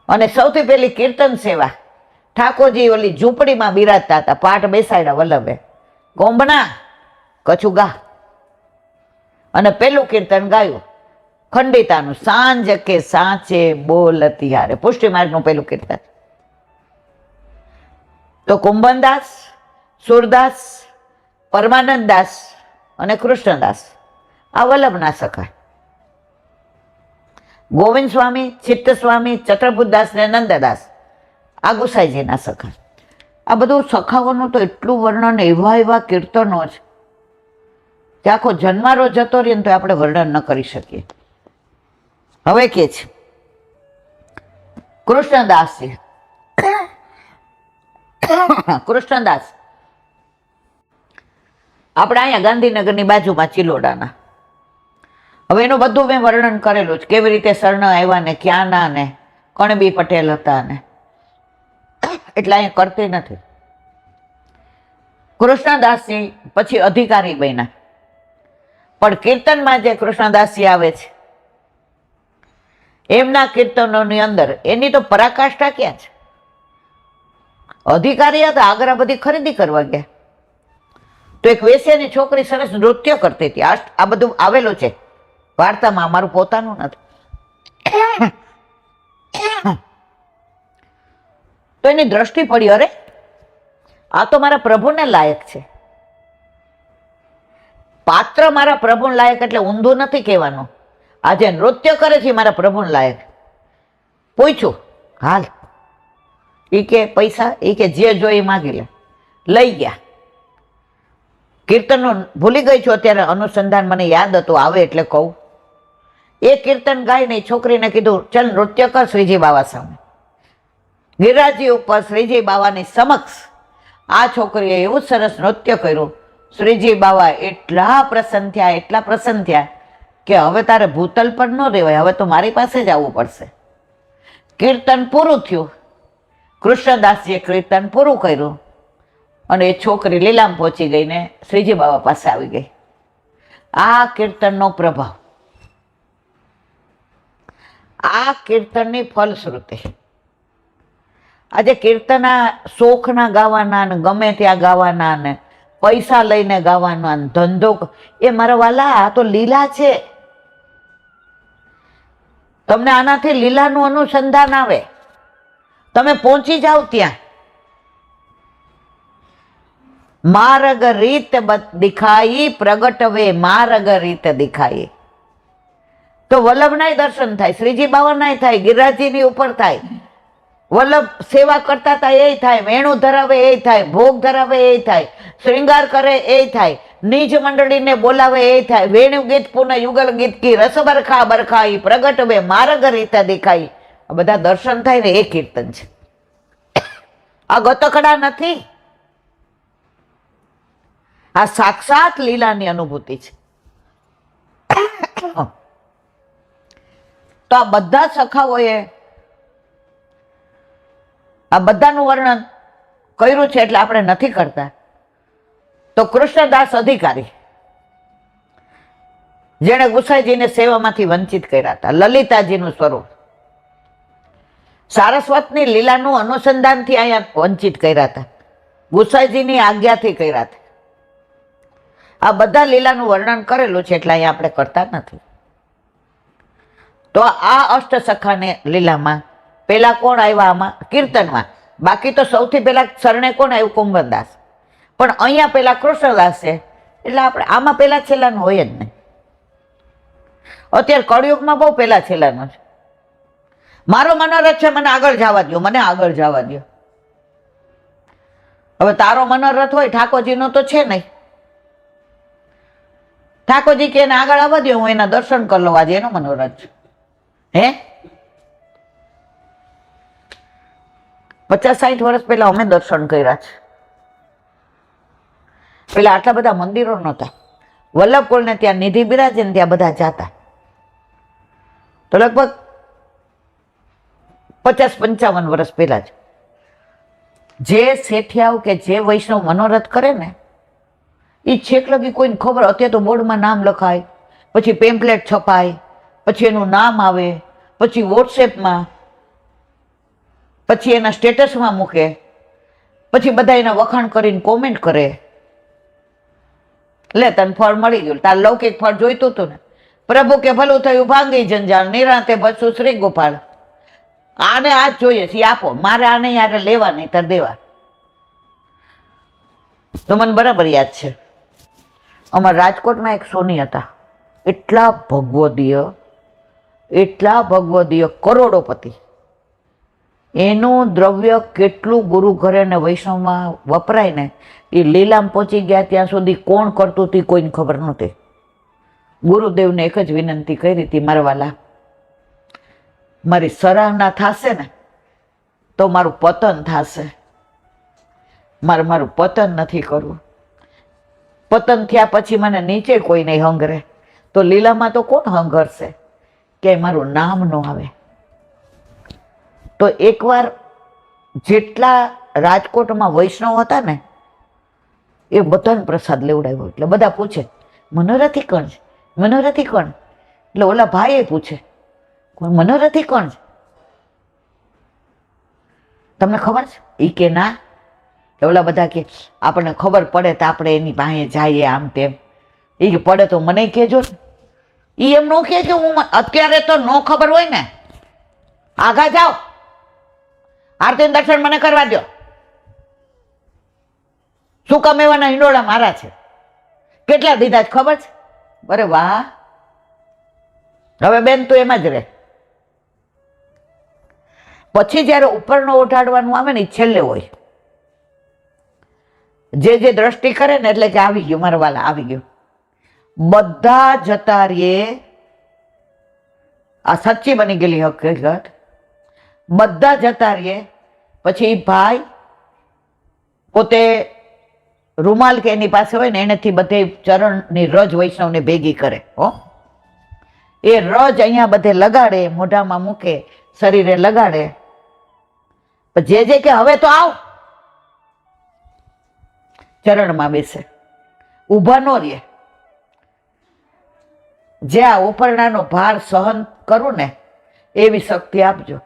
અને સૌથી પહેલી કીર્તન સેવા ઠાકોરજી ઓલી ઝૂંપડીમાં બિરાજતા હતા, પાઠ બેસાડ્યા વલ્લભે, કોંભના કછું ગા. અને પેલું કીર્તન ગાયું ખંડિતાનું, સાંજ કે સાંચે બોલતી હારે, પુષ્ટિ માર્ગનું પેલું કીર્તન. તો કુંભનદાસ, સુરદાસ, પરમાનંદદાસ અને કૃષ્ણદાસ આ વલ્લભના સખા. ગોવિંદ સ્વામી, ચિત્ત સ્વામી, ચક્રભુદાસ ને નંદદાસ આ ગુસાઈજીના સખા. આ બધું સખાઓનું તો એટલું વર્ણન, એવા એવા કીર્તનો છે કે આખો જન્મારો જતો રહે ને તો આપણે વર્ણન ન કરી શકીએ. હવે કે છે કૃષ્ણદાસજી. કૃષ્ણદાસ આપણે અહીંયા ગાંધીનગરની બાજુમાં ચિલોડાના. હવે એનું બધું મેં વર્ણન કરેલું છે, કેવી રીતે શરણ આવ્યા ને ક્યાંના ને કણબી પટેલ હતા ને, એટલે અહીંયા કરતી નથી. કૃષ્ણદાસજી પછી અધિકારી બન્યા, પણ કીર્તનમાં જે કૃષ્ણદાસજી આવે છે એમના કીર્તનોની અંદર એની તો પરાકાષ્ઠા ક્યાં છે. અધિકારી હતા, આગ્રા બધી ખરીદી કરવા ગયા તો એક વેશ્યાની છોકરી સરસ નૃત્ય કરતી હતી. આ બધું આવેલું છે વાર્તામાં, મારું પોતાનું નથી. તો એની દ્રષ્ટિ પડી, અરે આ તો મારા પ્રભુને લાયક છે. પાત્ર મારા પ્રભુને લાયક એટલે ઊંધું નથી કહેવાનું. આ જે નૃત્ય કરે છે મારા પ્રભુને લાયક. પૂછ્યું, હાલ એ કે પૈસા, એ કે જે જોઈએ માગી લે. લઈ ગયા. કીર્તનનું ભૂલી ગઈ છું અત્યારે, અનુસંધાન મને યાદ હતું, આવે એટલે કહું. એ કીર્તન ગાઈને છોકરીને કીધું, ચાલ નૃત્ય કર શ્રીજી બાબા સામે. ગિરિરાજજી ઉપર શ્રીજી બાવાની સમક્ષ આ છોકરીએ એવું સરસ નૃત્ય કર્યું. શ્રીજી બાવા એટલા પ્રસન્ન થયા કે હવે તારે ભૂતલ પર ન રહેવાય, હવે તો મારી પાસે જ આવવું પડશે. કીર્તન પૂરું થયું. કૃષ્ણદાસજીએ કીર્તન પૂરું કર્યું અને એ છોકરી લીલામ પહોંચી ગઈને શ્રીજી બાવા પાસે આવી ગઈ. આ કીર્તનનો પ્રભાવ, આ કીર્તનની ફલશ્રુતિ. આજે કીર્તન શોખના ગાવાના ને ગમે ત્યાં ગાવાના ને પૈસા લઈને ગાવાના ને ધંધો, એ મારા વાલા આ તો લીલા છે. તમને આનાથી લીલાનું અનુસંધાન આવે, તમે પહોંચી જાઓ ત્યાં. માર્ગ રીત દિખાઈ પ્રગટ વે માર્ગ રીત દિખાઈ. તો વલ્લભનાય દર્શન થાય, શ્રીજી બાવાનાય થાય, ગિરિરાજજીની ઉપર થાય, વલ્લભ સેવા કરતા હતા એ થાય, વેણું ધરાવે એ થાય, ભોગ ધરાવે એ થાય, શ્રૃંગાર કરે એ થાય, નીજ મંડળીને બોલાવે એ થાય, વેણુ ગીત પુનઃ યુગલ ગીત કી રસ બરખા બરખાઈ પ્રગટ વે માર્ગ રીત દેખાઈ. આ બધા દર્શન થાય ને એ કીર્તન છે. આ ગતકડા નથી, આ સાક્ષાત લીલાની અનુભૂતિ છે. તો આ બધા સખાઓએ આ બધાનું વર્ણન કર્યું છે એટલે આપણે નથી કરતા. તો કૃષ્ણદાસ અધિકારી જેણે ગુસાઈજીને સેવામાંથી વંચિત કર્યા હતા, લલિતાજીનું સ્વરૂપ, સારસ્વતની લીલાનું અનુસંધાનથી અહીંયા વંચિત કર્યા હતા, ગુસાઈજીની આજ્ઞાથી કર્યા હતા. આ બધા લીલાનું વર્ણન કરેલું છે એટલે અહીંયા આપણે કરતા નથી. તો આ અષ્ટસખાને લીલામાં પેલા કોણ આવ્યા આમાં કીર્તનમાં? બાકી તો સૌથી પહેલા શરણે કોણ આવ્યું? કુંભનદાસ. પણ અહીંયા પેલા કૃષ્ણદાસ છે એટલે આપણે આમાં પેલા છેલ્લાનું હોય જ નહીં. અત્યારે કળિયુગમાં બહુ પેલા છેલ્લાનું છે. મારો મનોરથ છે, મને આગળ જવા દો, મને આગળ જવા દો. હવે તારો મનોરથ હોય, ઠાકોરજીનો તો છે નહીં. ઠાકોરજી કે એને આગળ આવવા દો, હું એના દર્શન કરી લઉં, આજે એનો મનોરથ છે. હે 50-60 વર્ષ પહેલા અમે દર્શન કર્યા છે. પેલા આટલા બધા મંદિરો નહોતા. વલ્લભકુળને ત્યાં નિધિ બિરાજે ને ત્યાં બધા જાતા. તો લગભગ 50-55 વર્ષ પહેલા જ જે શેઠિયાઓ કે જે વૈષ્ણવ મનોરથ કરે ને એ છેક લગી કોઈને ખબર. અત્યારે તો બોર્ડમાં નામ લખાય, પછી પેમ્પલેટ છપાય, પછી એનું નામ આવે, પછી વોટ્સએપમાં, પછી એના સ્ટેટસમાં મૂકે, પછી બધા એના વખાણ કરીને કોમેન્ટ કરે. લે તને ફળ મળી ગયું, તાર લૌકિક ફળ જોઈતું હતું ને. પ્રભુ કે ભલું થયું ભાંગી જંજાળ, નિરાંતે બસું શ્રી ગોપાલ. આને આ જ જોઈએ છે, આપો, મારે આને યાર લેવા નહીં તાર દેવા. તો મને બરાબર યાદ છે, અમારા રાજકોટમાં એક સોની હતા, એટલા ભગવદીય કરોડોપતિ. એનું દ્રવ્ય કેટલું ગુરુ ઘરે ને વૈષ્ણવમાં વપરાય ને એ લીલામ પહોંચી ગયા ત્યાં સુધી કોણ કરતું હતી કોઈને ખબર નહોતી. ગુરુદેવને એક જ વિનંતી કરી હતી, મારા વાલા, મારી સરાહના થશે ને તો મારું પતન થશે, મારું પતન નથી કરવું. પતન થયા પછી મને નીચે કોઈ નહીં હંગરે, તો લીલામાં તો કોણ હંગરશે કે મારું નામ ન આવે. તો એકવાર જેટલા રાજકોટમાં વૈષ્ણવ હતા ને એ બધાને પ્રસાદ લેવડાવ્યો. એટલે બધા પૂછે મનોરથી કોણ છે, મનોરથી કોણ? એટલે ઓલા ભાઈએ પૂછે મનોરથી કોણ છે, તમને ખબર છે? એ કે ના. ઓલા બધા કે આપણને ખબર પડે તો આપણે એની પાસે જઈએ, આમ તેમ. એ કે પડે તો મને કહેજો ને. એ એમ ન કહે કે હું અત્યારે તો ન ખબર હોય ને, આગા જાઓ, આરતી દર્શન મને કરવા દો. શું કમેવાના હિંડોળા મારા છે, કેટલા દીધા જ ખબર છે? અરે વાહ, હવે બેન તું એમાં જ રહે. પછી જયારે ઉપરનો ઓઢાડવાનું આવે ને એ છેલ્લે હોય. જે દ્રષ્ટિ કરે ને એટલે કે આવી ગયું મારા વાલા, આવી ગયું. બધા જતા રહીએ. આ સાચી બની ગયેલી હકીકત. બધા જતા રહીએ પછી ભાઈ પોતે રૂમાલ કે એની પાસે હોય ને એનેથી બધે ચરણની રજ વૈષ્ણવને ભેગી કરે. હો, એ રજ અહીંયા બધે લગાડે, મોઢામાં મૂકે, શરીરે લગાડે. જે કે હવે તો આવ, ચરણમાં બેસે, ઊભા ન રહે. જે આ ઉપરણાનો ભાર સહન કરું ને એવી શક્તિ આપજો.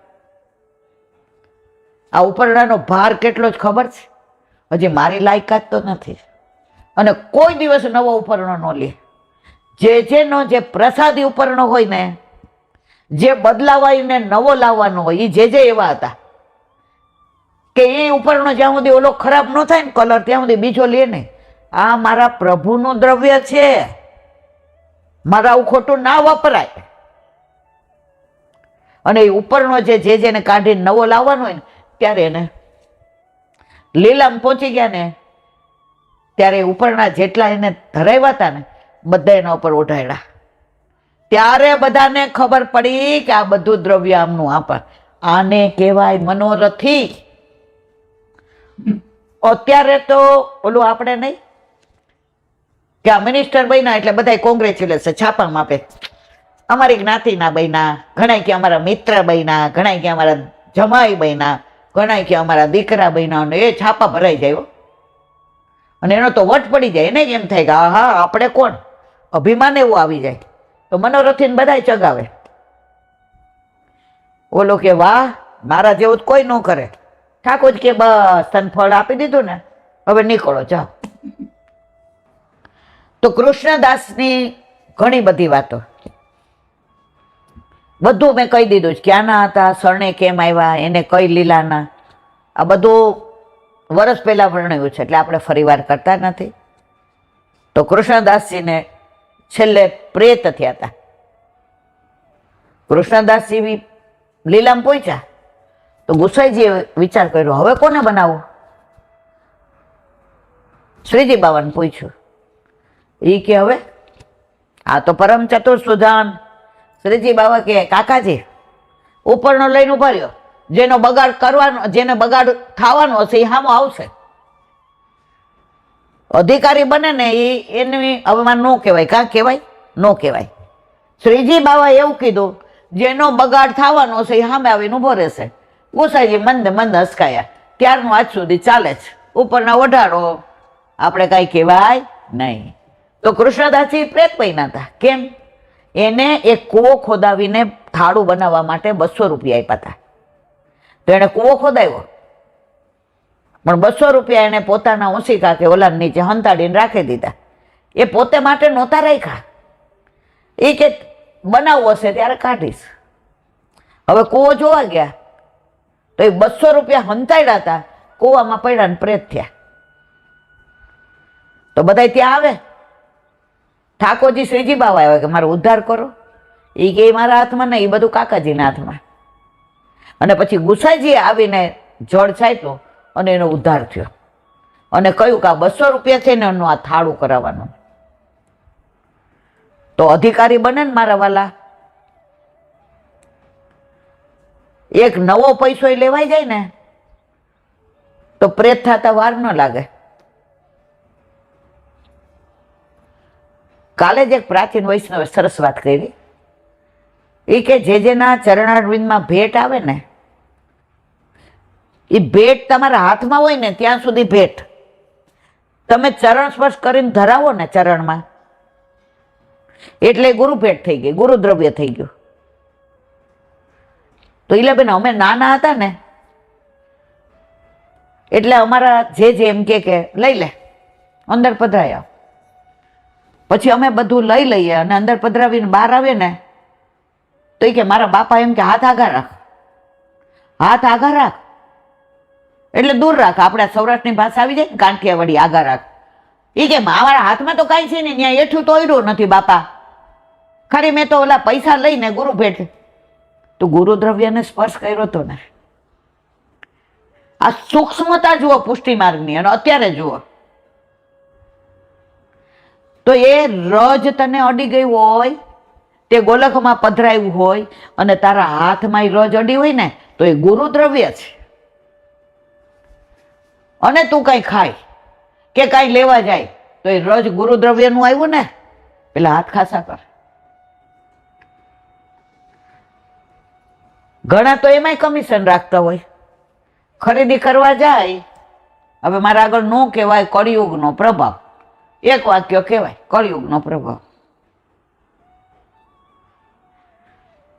આ ઉપરણાનો ભાર કેટલો જ ખબર છે? હજી મારી લાયકાત તો નથી. અને કોઈ દિવસ નવો ઉપરણો ન લે. જેનો જે પ્રસાદી ઉપરણો હોય ને, જે બદલાવાઈને નવો લાવવાનો હોય, એ જે એવા હતા કે એ ઉપરનો જ્યાં સુધી ઓલો ખરાબ ન થાય ને કલર, ત્યાં સુધી બીજો લે નહીં. આ મારા પ્રભુનું દ્રવ્ય છે, મારા આવું ખોટું ના વપરાય. અને એ ઉપરનો જેને કાઢીને નવો લાવવાનો હોય ને, ત્યારે એને લીલામ પહોંચી ગયા ને, ત્યારે ઉપરના જેટલા એને ધરાવ્યા હતા ને બધા એના ઉપર ઓઢાડ્યા. ત્યારે બધાને ખબર પડી કે આ બધું દ્રવ્ય આમનું આપણ. આને કહેવાય મનોરથી. અત્યારે તો ઓલું આપણે નહીં કે આ મિનિસ્ટર બન્યા એટલે બધા કોંગ્રેચ્યુલેશન છાપામાં આપે, અમારી જ્ઞાતિના બન્યા, ઘણા કે અમારા મિત્ર બન્યા, ઘણા કે અમારા જમાઈ બન્યા, ઘણા કે અમારા દીકરા બન્યા, અને એ છાપા ભરાઈ જાય. અને એનો તો વટ પડી જાય. એને એમ થાય કે હા આપણે કોણ, અભિમાન એવું આવી જાય. તો મનોરથીને બધા ચગાવે. ઓલો કે વાહ, મારા જેવું કોઈ ન કરે. ઠાકોર કે બસ તને ફળ આપી દીધું ને, હવે નીકળો જાઓ. તો કૃષ્ણદાસની ઘણી બધી વાતો બધું મેં કહી દીધું છે. ક્યાંના હતા, શરણે કેમ આવ્યા, એને કઈ લીલાના, આ બધું વર્ષ પહેલા વર્ણવ્યું છે, એટલે આપણે ફરી વાર કરતા નથી. તો કૃષ્ણદાસજીને છેલ્લે પ્રેત થયા હતા. કૃષ્ણદાસજી લીલામાં પહોંચ્યા તો ગુસાઈજીએ વિચાર કર્યો, હવે કોને બનાવવું? શ્રીજી બાવાને પૂછ્યું. એ કે હવે આ તો પરમ ચતુર સુજાન. શ્રીજી બાવા કે કાકાજી ઉપરનો લઈને ઉભા રહ્યો, જેનો બગાડ કરવાનો, જેને બગાડ થવાનો હશે એ સામો આવશે. અધિકારી બને ને એની અવમાન ન કહેવાય. કાં કહેવાય? ન કહેવાય. શ્રીજી બાવા એવું કીધું, જેનો બગાડ થવાનો હશે એ સામે આવીને ઉભો રહેશે. ગુસાઈજી મંદ મંદ હસકાયા. ત્યારનું આજ સુધી ચાલે છે, ઉપરના વઢાડો, આપણે કાંઈ કહેવાય નહીં. તો કૃષ્ણદાસજી પ્રેત બન્યા હતા. કેમ? એને એક કૂવો ખોદાવીને થાળું બનાવવા માટે 200 રૂપિયા આપ્યા હતા. તો એને કૂવો ખોદાવ્યો, પણ 200 રૂપિયા એને પોતાના ઓશિકા કે ઓલા નીચે હંતાડીને રાખી દીધા. એ પોતે માટે નહોતા રાખ્યા. એ કે બનાવવો હશે ત્યારે કાઢીશ. હવે કૂવો જોવા ગયા તો એ 200 રૂપિયા હંતાડ્યા હતા, કૂવામાં પડ્યા ને પ્રેત થયા. તો બધા ત્યાં આવે. ઠાકોરજી શ્રીજી બાવા આવે કે મારો ઉદ્ધાર કરો. એ કે મારા હાથમાં નહીં, એ બધું કાકાજીના હાથમાં. અને પછી ગુસાઈજીએ આવીને જળ છાંટ્યો અને એનો ઉદ્ધાર થયો. અને કહ્યું કે આ 200 રૂપિયા છે ને એનું આ થાળું કરાવવાનું. તો અધિકારી બને ને મારા વાલા. એક નવો પૈસો લેવાઈ જાય ને તો પ્રેત થતા વાર ન લાગે. કાલે જ એક પ્રાચીન વૈષ્ણવે સરસ વાત કરી. એ કે જેના ચરણારવિંદમાં ભેટ આવે ને, એ ભેટ તમારા હાથમાં હોય ને ત્યાં સુધી ભેટ. તમે ચરણ સ્પર્શ કરીને ધરાવો ને ચરણમાં, એટલે ગુરુ ભેટ થઈ ગઈ, ગુરુ દ્રવ્ય થઈ ગયું. તો ઈલાબેન અમે નાના હતા ને એટલે અમારા જે એમ કે લઈ લે, અંદર પધરાયા. પછી અમે બધું લઈ લઈએ અને અંદર પધરાવીને બહાર આવીએ ને તો એ કે મારા બાપા એમ કે હાથ આગા રાખ, હાથ આગા રાખ એટલે દૂર રાખ. આપણે સૌરાષ્ટ્રની ભાષા આવી જાય ને, કાંઠિયાવાડી આગા રાખ. એ કે મારા હાથમાં તો કાંઈ છે ને, ત્યાં એઠું તો ઓયડું નથી બાપા, ખરી મેં તો ઓલા પૈસા લઈને ગુરુ ભેટ. તો ગુરુ દ્રવ્યને સ્પર્શ કર્યો હતો ને. આ સૂક્ષ્મતા જુઓ પુષ્ટિ માર્ગની. અને અત્યારે જુઓ તો એ રજ તને અડી ગઈ હોય, તે ગોલકમાં પધરાયું હોય અને તારા હાથમાં એ રજ અડી હોય ને, તો એ ગુરુ દ્રવ્ય છે. અને તું કાંઈ ખાય કે કાંઈ લેવા જાય તો એ રોજ ગુરુદ્રવ્યનું આવ્યું ને, પેલા હાથ ખાસા કર. ઘણા તો એમાંય કમિશન રાખતા હોય, ખરીદી કરવા જાય. હવે મારા આગળ નો કહેવાય કળિયુગનો પ્રભાવ, એક વાક્ય કહેવાય કળિયુગનો પ્રભાવ.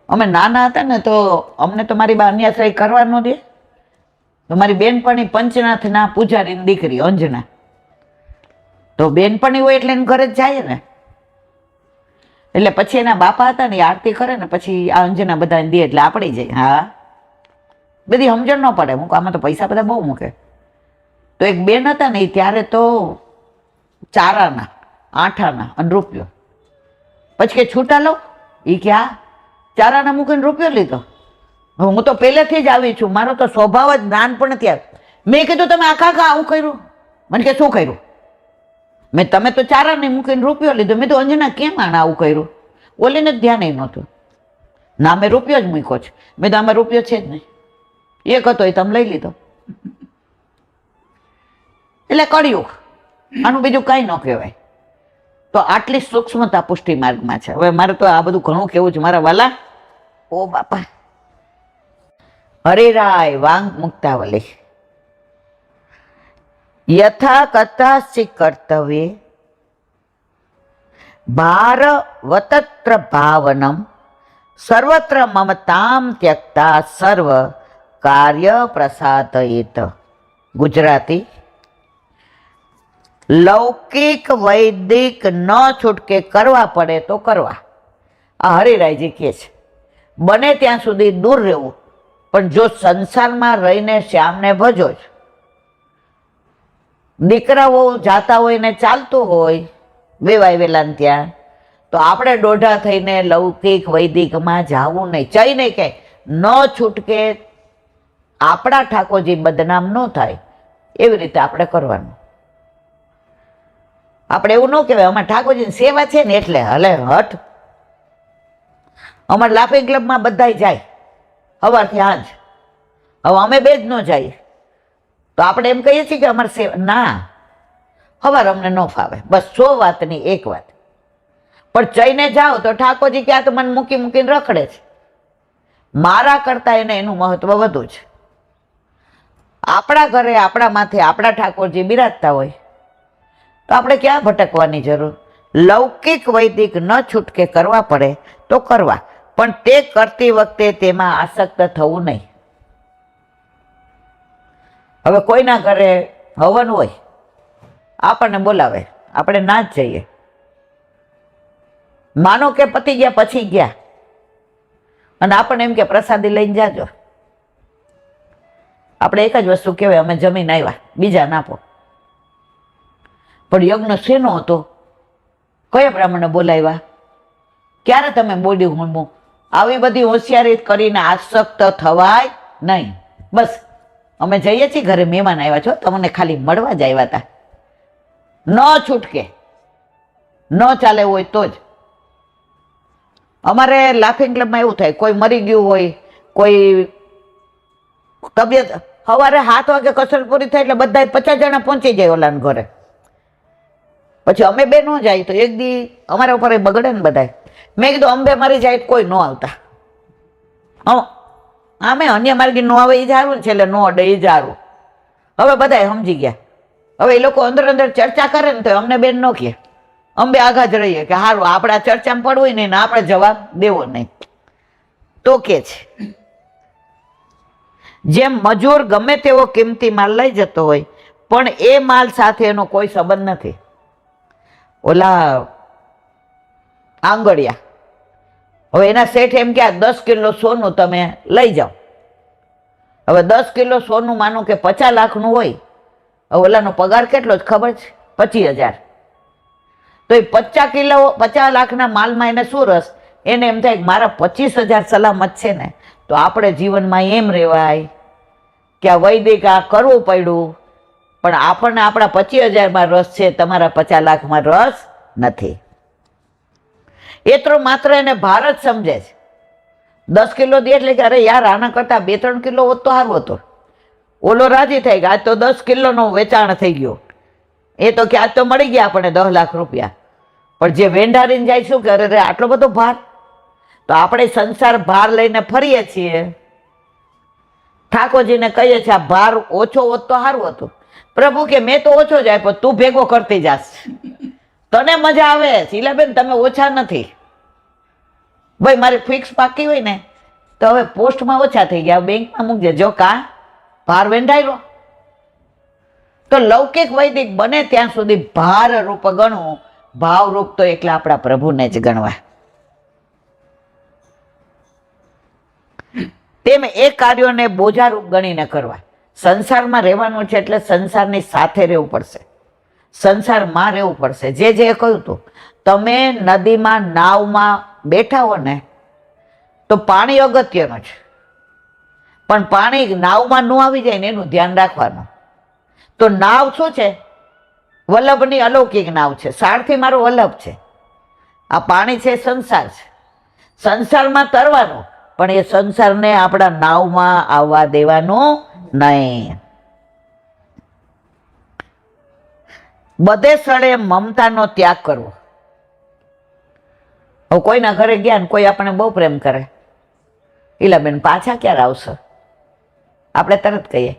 અમે નાના હતા ને તો અમને તો મારી બા અન્યાશ્રય કરવા ન દે. તો મારી બેનપણી પંચનાથના પૂજારીની દીકરી અંજના, તો બેનપણી હોય એટલે એને ઘરે જ જાય ને. એટલે પછી એના બાપા હતા ને એ આરતી કરે ને પછી આ અંજના બધાને દે એટલે આપણે જાય. હા, બધી સમજણ ન પડે. મૂકો આમાં તો પૈસા બધા બહુ મૂકે. તો એક બેન હતા ને એ ત્યારે તો ચારાના, આઠાના અને રૂપિયો. પછી કે છૂટા લો, એ કે હા ચારાના મૂકીને રૂપિયો લીધો. હું તો પહેલેથી જ આવી છું, મારો તો સ્વભાવ જ નાનપણથી આવે. મેં કીધું તમે આખા આવું કર્યું? મને કે શું કર્યું? મેં તમે તો ચારાને મૂકીને રૂપિયો લીધો. મેં તો અંજના કેમ આને આવું કર્યું? ઓલીને જ ધ્યાન નહોતું. ના મેં રૂપિયો જ મૂક્યો છે. મેં તો આમાં રૂપિયો છે જ નહીં, એક હતો એ તમે લઈ લીધો. એટલે કળિયુગ, આનું બીજું કાંઈ ન કહેવાય. તો આટલી સૂક્ષ્મતા પુષ્ટિ માર્ગમાં છે. હવે મારે તો આ બધું ઘણું કેવું છે મારા વાલા. ઓ બાપા, હરિરાય વાંગ મુક્તાવલી યથા કથાસી કર્તવ્ય ભારવતત્ર ભાવનમ સર્વત્ર મમતામ ત્યક્તા સર્વ કાર્ય પ્રસાદયિત. ગુજરાતી. લૌકિક વૈદિક ન છૂટકે કરવા પડે તો કરવા. આ હરિરાયજી કહે છે બને ત્યાં સુધી દૂર રહેવું, પણ જો સંસારમાં રહીને શ્યામને ભજો જ. દીકરાઓ જાતા હોય ને ચાલતું હોય વેવાય વેલાને ત્યાં, તો આપણે દોઢા થઈને લૌકિક વૈદિકમાં જાવું નહીં. ચઈ નહીં કે ન છૂટકે આપણા ઠાકોરજી બદનામ ન થાય એવી રીતે આપણે કરવાનું. આપણે એવું ન કહેવાય અમારા ઠાકોરજીની સેવા છે ને એટલે હલે હઠ. અમારા લાફિંગ ક્લબમાં બધા જાય સવારથી આજ. હવે અમે બે જ ન જઈએ તો આપણે એમ કહીએ છીએ કે અમારે સેવા ના, સવાર અમને ન ફાવે. બસ 100 વાતની એક વાત. પણ જઈને જાઓ તો ઠાકોરજી ક્યાં તો મને મૂકી મૂકીને રખડે છે. મારા કરતા એને એનું મહત્વ વધુ છે. આપણા ઘરે આપણા માથે આપણા ઠાકોરજી બિરાજતા હોય તો આપણે ક્યાં ભટકવાની જરૂર? લૌકિક વૈદિક ન છૂટકે કરવા પડે તો કરવા, પણ તે કરતી વખતે તેમાં આસક્ત થવું નહીં. હવે કોઈના ઘરે હવન હોય, આપણને બોલાવે, આપણે ના જ જઈએ. માનો કે પતી ગયા પછી ગયા અને આપણને એમ કે પ્રસાદી લઈને જાજો. આપણે એક જ વસ્તુ કહેવાય અમે જમીન આવ્યા, બીજા નાપો. પણ યજ્ઞ શેનો હતો? કયા બ્રાહ્મણને બોલાવ્યા? ક્યારે તમે બોલ્યું હું? આવી બધી હોશિયારી કરીને આસક્ત થવાય નહીં. બસ અમે જઈએ છીએ ઘરે મહેમાન આવ્યા છો, તમને ખાલી મળવા જ આવ્યા હતા. ન છૂટકે, ન ચાલે હોય તો જ. અમારે લાફિંગ ક્લબમાં એવું થાય, કોઈ મરી ગયું હોય, કોઈ તબિયત, સવારે 7 વાગે કસરત પૂરી થાય એટલે બધા 50 જણા પહોંચી જાય ઓલાને ઘરે. પછી અમે બે ન જાય તો એક દી અમારા ઉપર બગડે ને બધા. મેં કીધું અંબે મારી જાય કોઈ ન આવતા. આમે અન્ય માર્ગી ન આવે એ જ સારું છે, એટલે ન અડે એ જ સારું. હવે બધા સમજી ગયા. હવે એ લોકો અંદર અંદર ચર્ચા કરે ને તો અમને બેન ન કહે. અંબે આઘા જ રહીએ કે સારું આપણા ચર્ચામાં પડવું નહીં ને આપણે જવાબ દેવો નહીં. તો કે છે જેમ મજૂર ગમે તેવો કિંમતી માલ લઈ જતો હોય પણ એ માલ સાથે એનો કોઈ સંબંધ નથી. ઓલા આંગળિયા, હવે એના શેઠ એમ કે 10 કિલો સોનું તમે લઈ જાઓ. હવે 10 કિલો સોનું માનો કે 50 લાખનું હોય. હવે ઓલાનો પગાર કેટલો જ ખબર છે? 25,000. તો એ 50 લાખના માલમાં એને શું રસ? એને એમ થાય કે મારા 25,000 સલામત છે ને, તો આપણે જીવનમાં એમ રહેવાય કે આ વૈદિક આ કરવું પડ્યું, પણ આપણને આપણા 25,000માં રસ છે, તમારા 50 લાખમાં રસ નથી. એ તો માત્ર એને ભારત સમજે છે. 10 કિલો દે એટલે કે અરે યાર આના કરતા 2-3 કિલો હોત તો સારું હતો. ઓલો રાજી થઈ ગયા, આજ તો 10 કિલોનું વેચાણ થઈ ગયું. એ તો કે આજ તો મળી ગયા આપણને 10 લાખ રૂપિયા. પણ જે વેંઢારીને જાય શું કે અરે આટલો બધો ભાર. તો આપણે સંસાર ભાર લઈને ફરીએ છીએ. ઠાકોરજીને કહીએ છીએ આ ભાર ઓછો હોત તો સારું હતું. પ્રભુ કે મેં તો ઓછો જ આપ્યો, તું ભેગો કરતી જાસ, તને મજા આવે. શીલાબેન તમે ઓછા નથી ભાઈ, મારી ફિક્સ બાકી હોય ને તો હવે પોસ્ટમાં ઓછા થઈ ગયા, બેંકમાં મૂકજે. જો કા ભાર વેંઢાયલો. તો લૌકિક વૈદિક બને ત્યાં સુધી ભાર રૂપ ગણવું, ભાવ રૂપ તો એકલા આપણા પ્રભુને જ ગણવા. તેમ એ કાર્યોને બોજારૂપ ગણીને કરવા. સંસારમાં રહેવાનું છે એટલે સંસારની સાથે રહેવું પડશે, સંસારમાં રહેવું પડશે. જે કહ્યું હતું, તમે નદીમાં નાવમાં બેઠા હો ને તો પાણી અગત્યનું છે, પણ પાણી નાવમાં ન આવી જાય ને એનું ધ્યાન રાખવાનું. તો નાવ શું છે? વલ્લભની અલૌકિક નાવ છે. સારથી મારો વલ્લભ છે. આ પાણી છે સંસાર છે. સંસારમાં તરવાનું, પણ એ સંસારને આપણા નાવમાં આવવા દેવાનું નહીં. બધે સ્થળે મમતાનો ત્યાગ કરવો. હવે કોઈના ઘરે ગયા ને કોઈ આપણે બહુ પ્રેમ કરે, ઈલાબેન પાછા ક્યારે આવશે? આપણે તરત કહીએ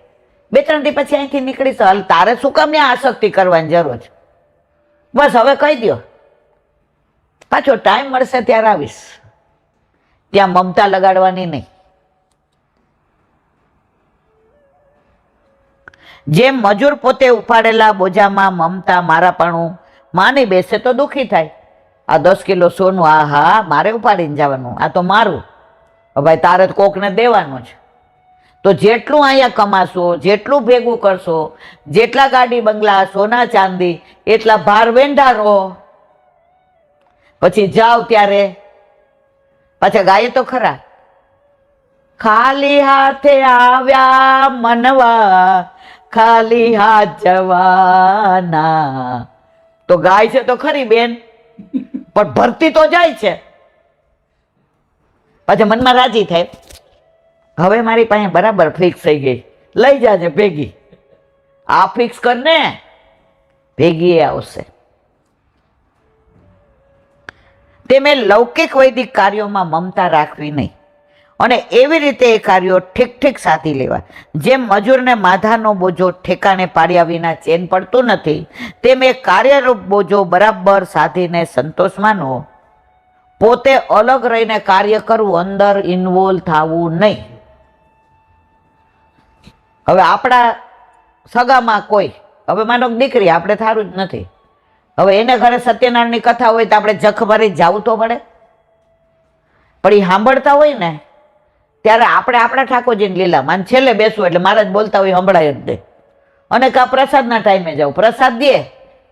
2-3 દી પછી અહીંથી નીકળીશ. હાલ તારે શું કામ ને આસક્તિ કરવાની જરૂર છે? બસ હવે કહી દો, પાછો ટાઈમ મળશે ત્યારે આવીશ. ત્યાં મમતા લગાડવાની નહીં. જેમ મજૂર પોતે ઉપાડેલા બોજામાં મમતા મારાપણું માની બેસે તો દુઃખી થાય. આ 10 કિલો સોનું, આ હા મારે ઉપાડીને જવાનું, આ તો મારું. ભાઈ તારે તો કોકને દેવાનું છે. તો જેટલું અહીંયા કમાશો, જેટલું ભેગું કરશો, જેટલા ગાડી બંગલા, સોના ચાંદી, એટલા ભાર વેંઢારો. પછી જાઓ ત્યારે પાછા ગાય તો ખરા, ખાલી હાથે આવ્યા મનવા, ખાલી હાથ જવાના. તો ગાય છે તો ખરી બેન, પણ ભરતી તો જાય છે. પાછા મનમાં રાજી થાય, હવે મારી પાસે બરાબર ફિક્સ થઈ ગઈ, લઈ જાજે ભેગી. આ ફિક્સ કરને, ભેગી આવશે. તેમે લૌકિક વૈદિક કાર્યોમાં મમતા રાખવી નહીં, અને એવી રીતે એ કાર્યો ઠીક સાધી લેવા. જેમ મજૂરને માધાનો બોજો ઠેકાણે પાડ્યા વિના ચેન પડતું નથી, તેમ એ કાર્યરૂપ બોજો બરાબર સાધીને સંતોષ માનવો. પોતે અલગ રહીને કાર્ય કરવું, અંદર ઇન્વોલ્વ થવું નહીં. હવે આપણા સગામાં કોઈ, હવે માનો દીકરી, આપણે થારું જ નથી, હવે એને ઘરે સત્યનારાયણની કથા હોય તો આપણે જખ ભરી જવું તો પડે. પણ એ સાંભળતા હોય ને ત્યારે આપણે આપણા ઠાકોરજીને લીલામાં છેલ્લે બેસવું, એટલે મહારાજ બોલતા હોય સંભળાય જ દે. અને કા પ્રસાદના ટાઈમે જાવ, પ્રસાદ દે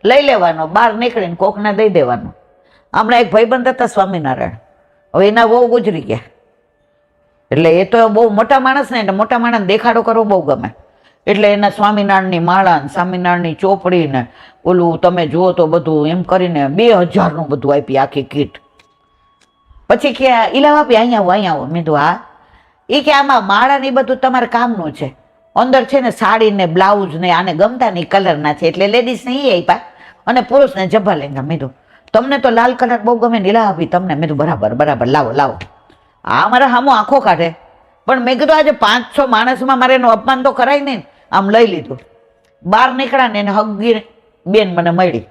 લઈ લેવાનો, બહાર નીકળીને કોકને દઈ દેવાનો. હમણાં એક ભાઈબંધ હતા સ્વામિનારાયણ, હવે એના બહુ ગુજરી ગયા. એટલે એ તો બહુ મોટા માણસ ને, એટલે મોટા માણસ દેખાડો કરવો બહુ ગમે. એટલે એના સ્વામિનારાયણની માળા, સ્વામિનારાયણની ચોપડી ને ઓલું તમે જુઓ તો બધું એમ કરીને 2000 બધું આપી, આખી કીટ. પછી કે ઈલા આપી અહીંયા આવો. મેં તો હા. એ કે આમાં માળા ને બધું તમારે કામનું છે, અંદર છે ને સાડી ને બ્લાઉઝ ને આને ગમતા નહીં કલરના છે, એટલે લેડીઝ ને એ આપ્યા, અને પુરુષને જભા લેંગા. મેં તો તમને તો લાલ કલર બહુ ગમે ને, ઈલા આપી તમને. મેં તો બરાબર લાવો. આ મારા હામો આંખો કાઢે, પણ મેં કીધું આજે 500 માણસમાં મારે એનું અપમાન તો કરાય નહીં. આમ લઈ લીધું, બહાર નીકળ્યા ને એને હગી બેન મને મળી.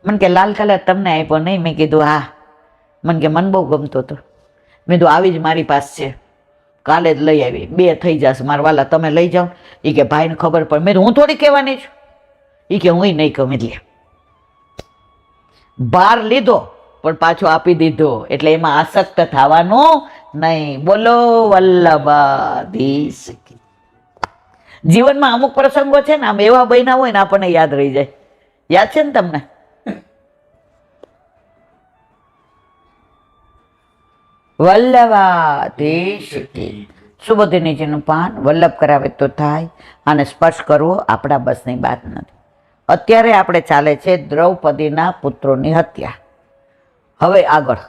મને કે લાલ કલર તમને આપ્યો નહીં? મેં કીધું હા. મને કે મન બહુ ગમતો હતો. મેં કીધું આવી જ મારી પાસે છે, કાલે જ લઈ આવી, 2 થઈ જશે મારા વાલા, તમે લઈ જાઓ. એ કે ભાઈને ખબર પડે. મેં હું થોડી કહેવાની છું. એ કે હું નહીં કહું. એટલે બહાર લીધો પણ પાછો આપી દીધો, એટલે એમાં આસક્ત થવાનું નહીં. બોલો વલ્લભાધીશ. જીવનમાં અમુક પ્રસંગો છે ને આમ એવા બન્યા હોય ને આપણને યાદ રહી જાય. યાદ છે ને તમને? વલ્લભાધીશ કી. સુબોધિનીજીનું પાન વલ્લભ કરાવે તો થાય, અને સ્પર્શ કરવો આપણા બસની વાત નથી. અત્યારે આપણે ચાલે છે દ્રૌપદીના પુત્રોની હત્યા. હવે આગળ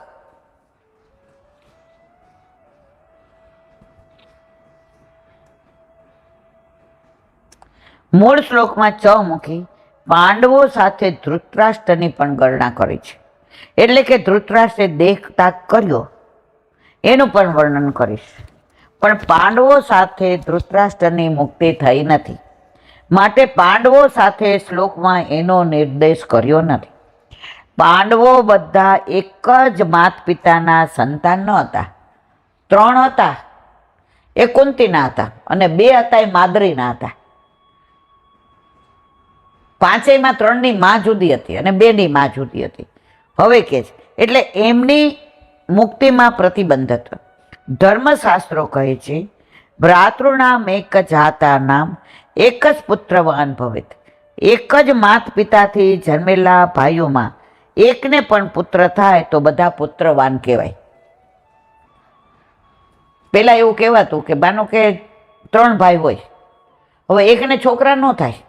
મૂળ શ્લોકમાં ચ મૂકી પાંડવો સાથે ધૃતરાષ્ટ્રની પણ ગણના કરી છે. એટલે કે ધૃતરાષ્ટ્રે દેહ ત્યાગ કર્યો એનું પણ વર્ણન કરીશ. પણ પાંડવો સાથે ધૃતરાષ્ટ્રની મુક્તિ થઈ નથી, માટે પાંડવો સાથે શ્લોકમાં એનો નિર્દેશ કર્યો નથી. પાંડવો બધા એક જ માત પિતાના સંતાન ન હતા, 3 હતા. એ કુંતીના હતા અને 2 હતા એ માદ્રીના હતા. 5 3ની માં જુદી હતી અને 2ની માં જુદી હતી. હવે કે છે એટલે એમની મુક્તિમાં પ્રતિબંધ હતો. ધર્મશાસ્ત્રો કહે છે ભ્રાતૃનામ એક જાતા નામ એક જ પુત્રવાન ભવેત. એક જ માત પિતાથી જન્મેલા ભાઈઓમાં એકને પણ પુત્ર થાય તો બધા પુત્રવાન કહેવાય. પેલા એવું કહેવાતું કે માનો કે 3 ભાઈ હોય, હવે એકને છોકરા ન થાય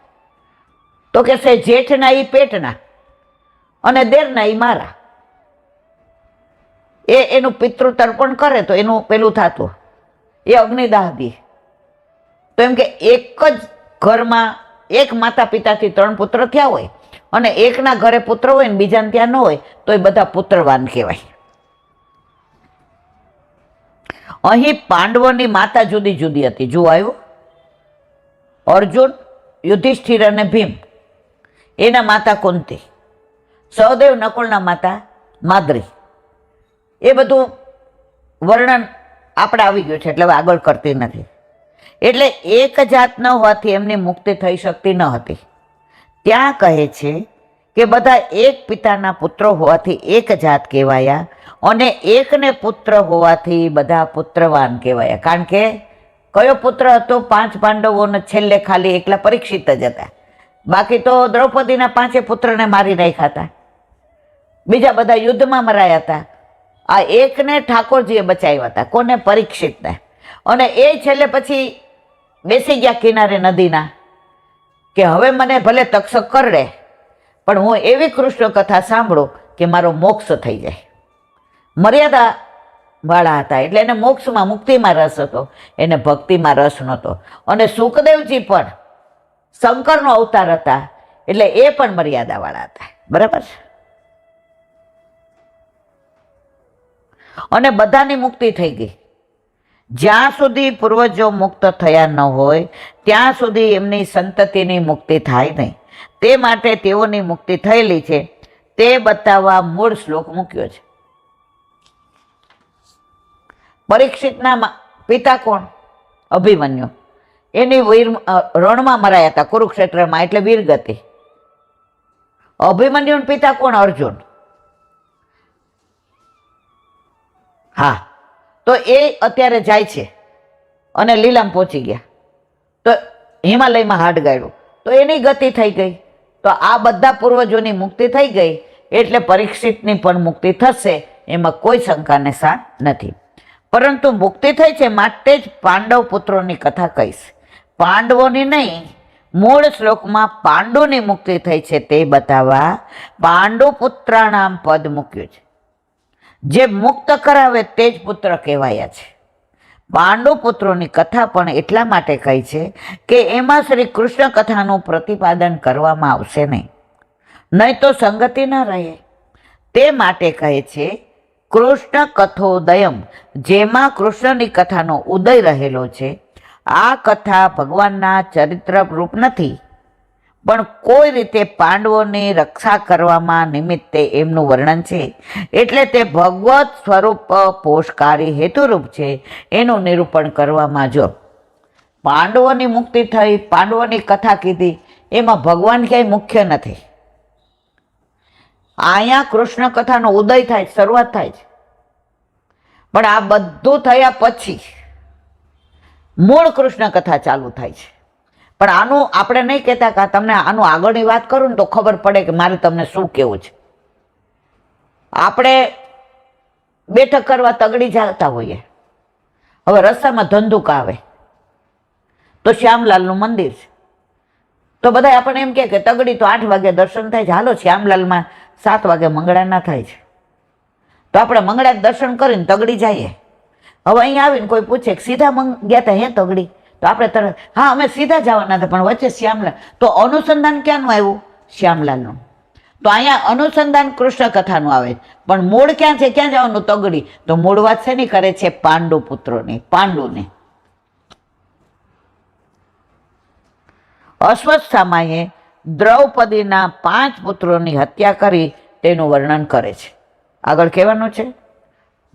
તો કે છે જેઠના ઈ પેટના અને દેરના ઈ મારા. એનું પિતૃ તર્પણ કરે તો એનું પેલું થતું, એ અગ્નિદાહ દે. તો એમ કે એક જ ઘરમાં એક માતા પિતાથી 3 પુત્ર થયા હોય અને એકના ઘરે પુત્ર હોય ને બીજાને ત્યાં ન હોય તો એ બધા પુત્રવાન કહેવાય. અહીં પાંડવોની માતા જુદી જુદી હતી. જો આવ્યું, અર્જુન, યુધિષ્ઠિર અને ભીમ, એના માતા કુંતી. સહદેવ નકુળના માતા માદ્રી. એ બધું વર્ણન આપણે આવી ગયું છે એટલે હવે આગળ કરતી નથી. એટલે એક જાત ન હોવાથી એમની મુક્તિ થઈ શકતી ન હતી. ત્યાં કહે છે કે બધા એક પિતાના પુત્રો હોવાથી એક જાત કહેવાયા અને એકને પુત્ર હોવાથી બધા પુત્રવાન કહેવાયા. કારણ કે કયો પુત્ર હતો? 5 પાંડવોને છેલ્લે ખાલી એકલા પરીક્ષિત જ હતા. બાકી તો દ્રૌપદીના 5 પુત્રને મારી નાખ્યા હતા, બીજા બધા યુદ્ધમાં મરાયા હતા. આ એકને ઠાકોરજીએ બચાવ્યા હતા. કોને? પરીક્ષિતને. અને એ છેલ્લે પછી બેસી ગયા કિનારે નદીના કે હવે મને ભલે તક્ષક કરડે પણ હું એવી કૃષ્ણ કથા સાંભળું કે મારો મોક્ષ થઈ જાય. મર્યાદા વાળા હતા એટલે એને મોક્ષમાં મુક્તિમાં રસ હતો, એને ભક્તિમાં રસ નહોતો. અને સુખદેવજી પણ શંકરનો અવતાર હતા એટલે એ પણ મર્યાદા વાળા હતા. બરાબર છે. અને બધાની મુક્તિ થઈ ગઈ. જ્યાં સુધી પૂર્વજો મુક્ત થયા ન હોય ત્યાં સુધી એમની સંતતિની મુક્તિ થાય નહીં. તે માટે તેઓની મુક્તિ થયેલી છે તે બતાવવા મૂળ શ્લોક મૂક્યો છે. પરીક્ષિતના પિતા કોણ? અભિમન્યુ. એની રણમાં મરાયા હતા કુરુક્ષેત્રમાં, એટલે વીરગતિ. અભિમન્યુના પિતા કોણ? અર્જુન. હા, તો એ અત્યારે જાય છે અને લીલામ પહોંચી ગયા તો હિમાલયમાં હાડ ગાળ્યું તો એની ગતિ થઈ ગઈ. તો આ બધા પૂર્વજોની મુક્તિ થઈ ગઈ એટલે પરીક્ષિતની પણ મુક્તિ થશે, એમાં કોઈ શંકાને સ્થાન નથી. પરંતુ મુક્તિ થઈ છે માટે જ પાંડવ પુત્રોની કથા કહીશ, પાંડવોની નહીં. મૂળ શ્લોકમાં પાંડુની મુક્તિ થઈ છે તે બતાવવા પાંડુ પુત્રાણામ પદ મૂક્યું છે. જે મુક્ત કરાવે તે જ પુત્ર કહેવાયા છે. પાંડુ પુત્રોની કથા પણ એટલા માટે કહી છે કે એમાં શ્રી કૃષ્ણ કથાનું પ્રતિપાદન કરવામાં આવશે નહીં તો સંગતિ ન રહે. તે માટે કહે છે કૃષ્ણ કથોદયમ, જેમાં કૃષ્ણની કથાનો ઉદય રહેલો છે. આ કથા ભગવાનના ચરિત્ર રૂપ નથી પણ કોઈ રીતે પાંડવોની રક્ષા કરવામાં નિમિત્તે એમનું વર્ણન છે. એટલે તે ભગવત સ્વરૂપ પોષકારી હેતુરૂપ છે એનું નિરૂપણ કરવામાં. જો પાંડવોની મુક્તિ થઈ, પાંડવોની કથા કીધી, એમાં ભગવાન ક્યાંય મુખ્ય નથી. અહીંયા કૃષ્ણ કથાનો ઉદય થાય, શરૂઆત થાય છે. પણ આ બધું થયા પછી મૂળ કૃષ્ણ કથા ચાલુ થાય છે. પણ આનું આપણે નહીં કહેતા કે તમને આનું આગળની વાત કરું ને તો ખબર પડે કે મારે તમને શું કહેવું છે. આપણે બેઠક કરવા તગડી જતા હોઈએ, હવે રસ્તામાં ધંધુકા આવે તો શ્યામલાલનું મંદિર છે તો બધા આપણને એમ કહે કે તગડી તો 8 વાગે દર્શન થાય છે, હાલો શ્યામલાલમાં 7 વાગે મંગળાના થાય છે. તો આપણે મંગળા દર્શન કરીને તગડી જઈએ. હવે અહીંયા આવીને કોઈ પૂછે કે સીધા ગયા હતા હે તગડી? તો તો આપણે તરત હા અમે સીધા જવાના હતા, પણ વચ્ચે શ્યામલાલ, તો અનુસંધાન ક્યાંનું આવ્યું? શ્યામલાલનું. તો અહીંયા અનુસંધાન કૃષ્ણ કથાનું આવે, પણ મૂળ ક્યાં છે? ક્યાં જવાનું? તગડી. તો મૂળ વાત છે ને કરે છે પાંડુ પુત્રોની, પાંડુની. અશ્વત્થામાએ દ્રૌપદીના 5 પુત્રોની હત્યા કરી તેનું વર્ણન કરે છે. આગળ કહેવાનું છે,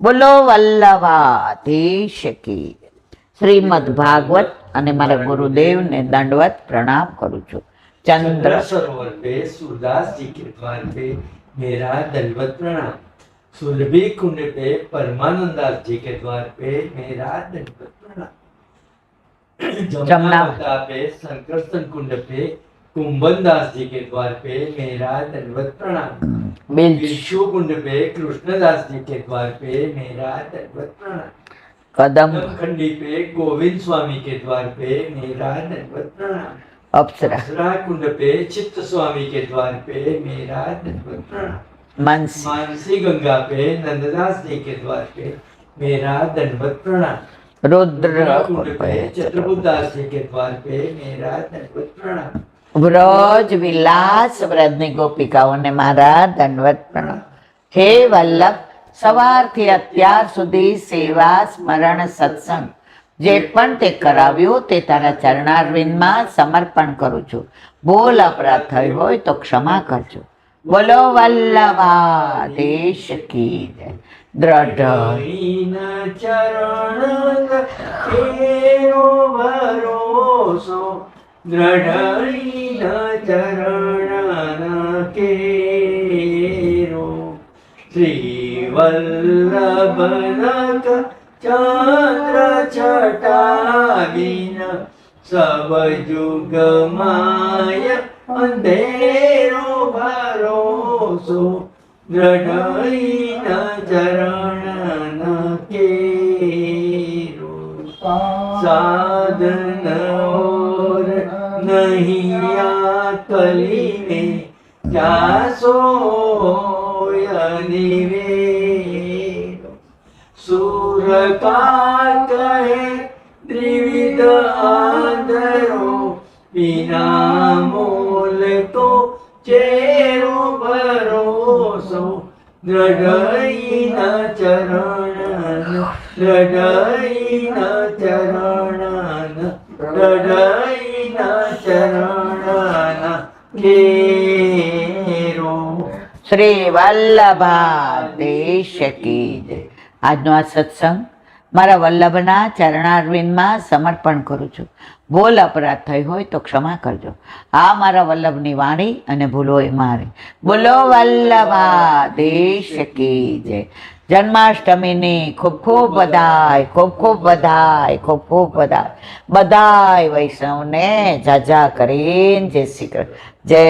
બોલો વલ્લભાધીશ કી. શ્રીમદ ભાગવત અને મારા ગુરુદેવને દંડવત પ્રણામ કરું છું. चंद्र सरोवर पे सूरदास जी के द्वार पे मेरा दंडवत प्रणाम। सुरभि कुंड पे परमानंदास जी के द्वार पे मेरा दंडवत प्रणाम। जमुनावता पे संकर्षण कुंड पे कुंभन दास जी के द्वार पे मेरा दंडवत प्रणाम। बिरशु कुंड पे कृष्णदास जी के द्वार पे मेरा दंडवत प्रणाम। कदम खंडी पे गोविंद स्वामी के द्वार पे मेरा दंडवत प्रणाम। अप्सरा कुंड पे चित्त स्वामी के द्वार पे मेरा दंडवत प्रणाम। मानसी गंगा पे नंददास जी के द्वार पे मेरा दंडवत प्रणाम। रुद्र कुंड पे चतुर्भुजदास जी के द्वार पे मेरा दंडवत प्रणाम। ब्रज विलास व्रजनी गोपिकाओने मारा दंडवत प्रणाम। हे वल्लभ, सवारथी अत्यार सुधी सेवा स्मरण सत्संग જે પણ તે કરાવ્યું તે તારા ચરણારવિંદમાં સમર્પણ કરું છું. ભૂલ અપરાધ થઈ હોય તો ક્ષમા કરજો. બોલો વલ્લભાધીશ કી જય. દ્રઢ ચરણ કેરો ભરોસો, દ્રઢ ચરણ કેરો, શ્રી વલ્લભ चंद्र छटावीन सब जुग माय अंधेरो भरोसो, दृढ़ चरण केरो, साधन और नहीं कली में जासो सूर का कहे त्रिविध आदरो, बिना मोल तो चेरो भरोसो, दृढ़ चरण, दृढ़ चरण, दृढ़ चरण केरो। શ્રી વલ્લભાધીશ કી જય. આજનો આ સત્સંગ મારા વલ્લભના ચરણારવિંદમાં સમર્પણ કરું છું. ભૂલ અપરાધ થઈ હોય તો ક્ષમા કરજો. આ મારા વલ્લભની વાણી અને ભૂલો એ મારી. બોલો વલ્લભાધીશ કી જય. જન્માષ્ટમીની ખૂબ ખૂબ બધાય, ખૂબ ખૂબ બધાય, ખૂબ ખૂબ બધાય. બધાય વૈષ્ણવને જાજા કરીને જય શ્રી કૃષ્ણ. જય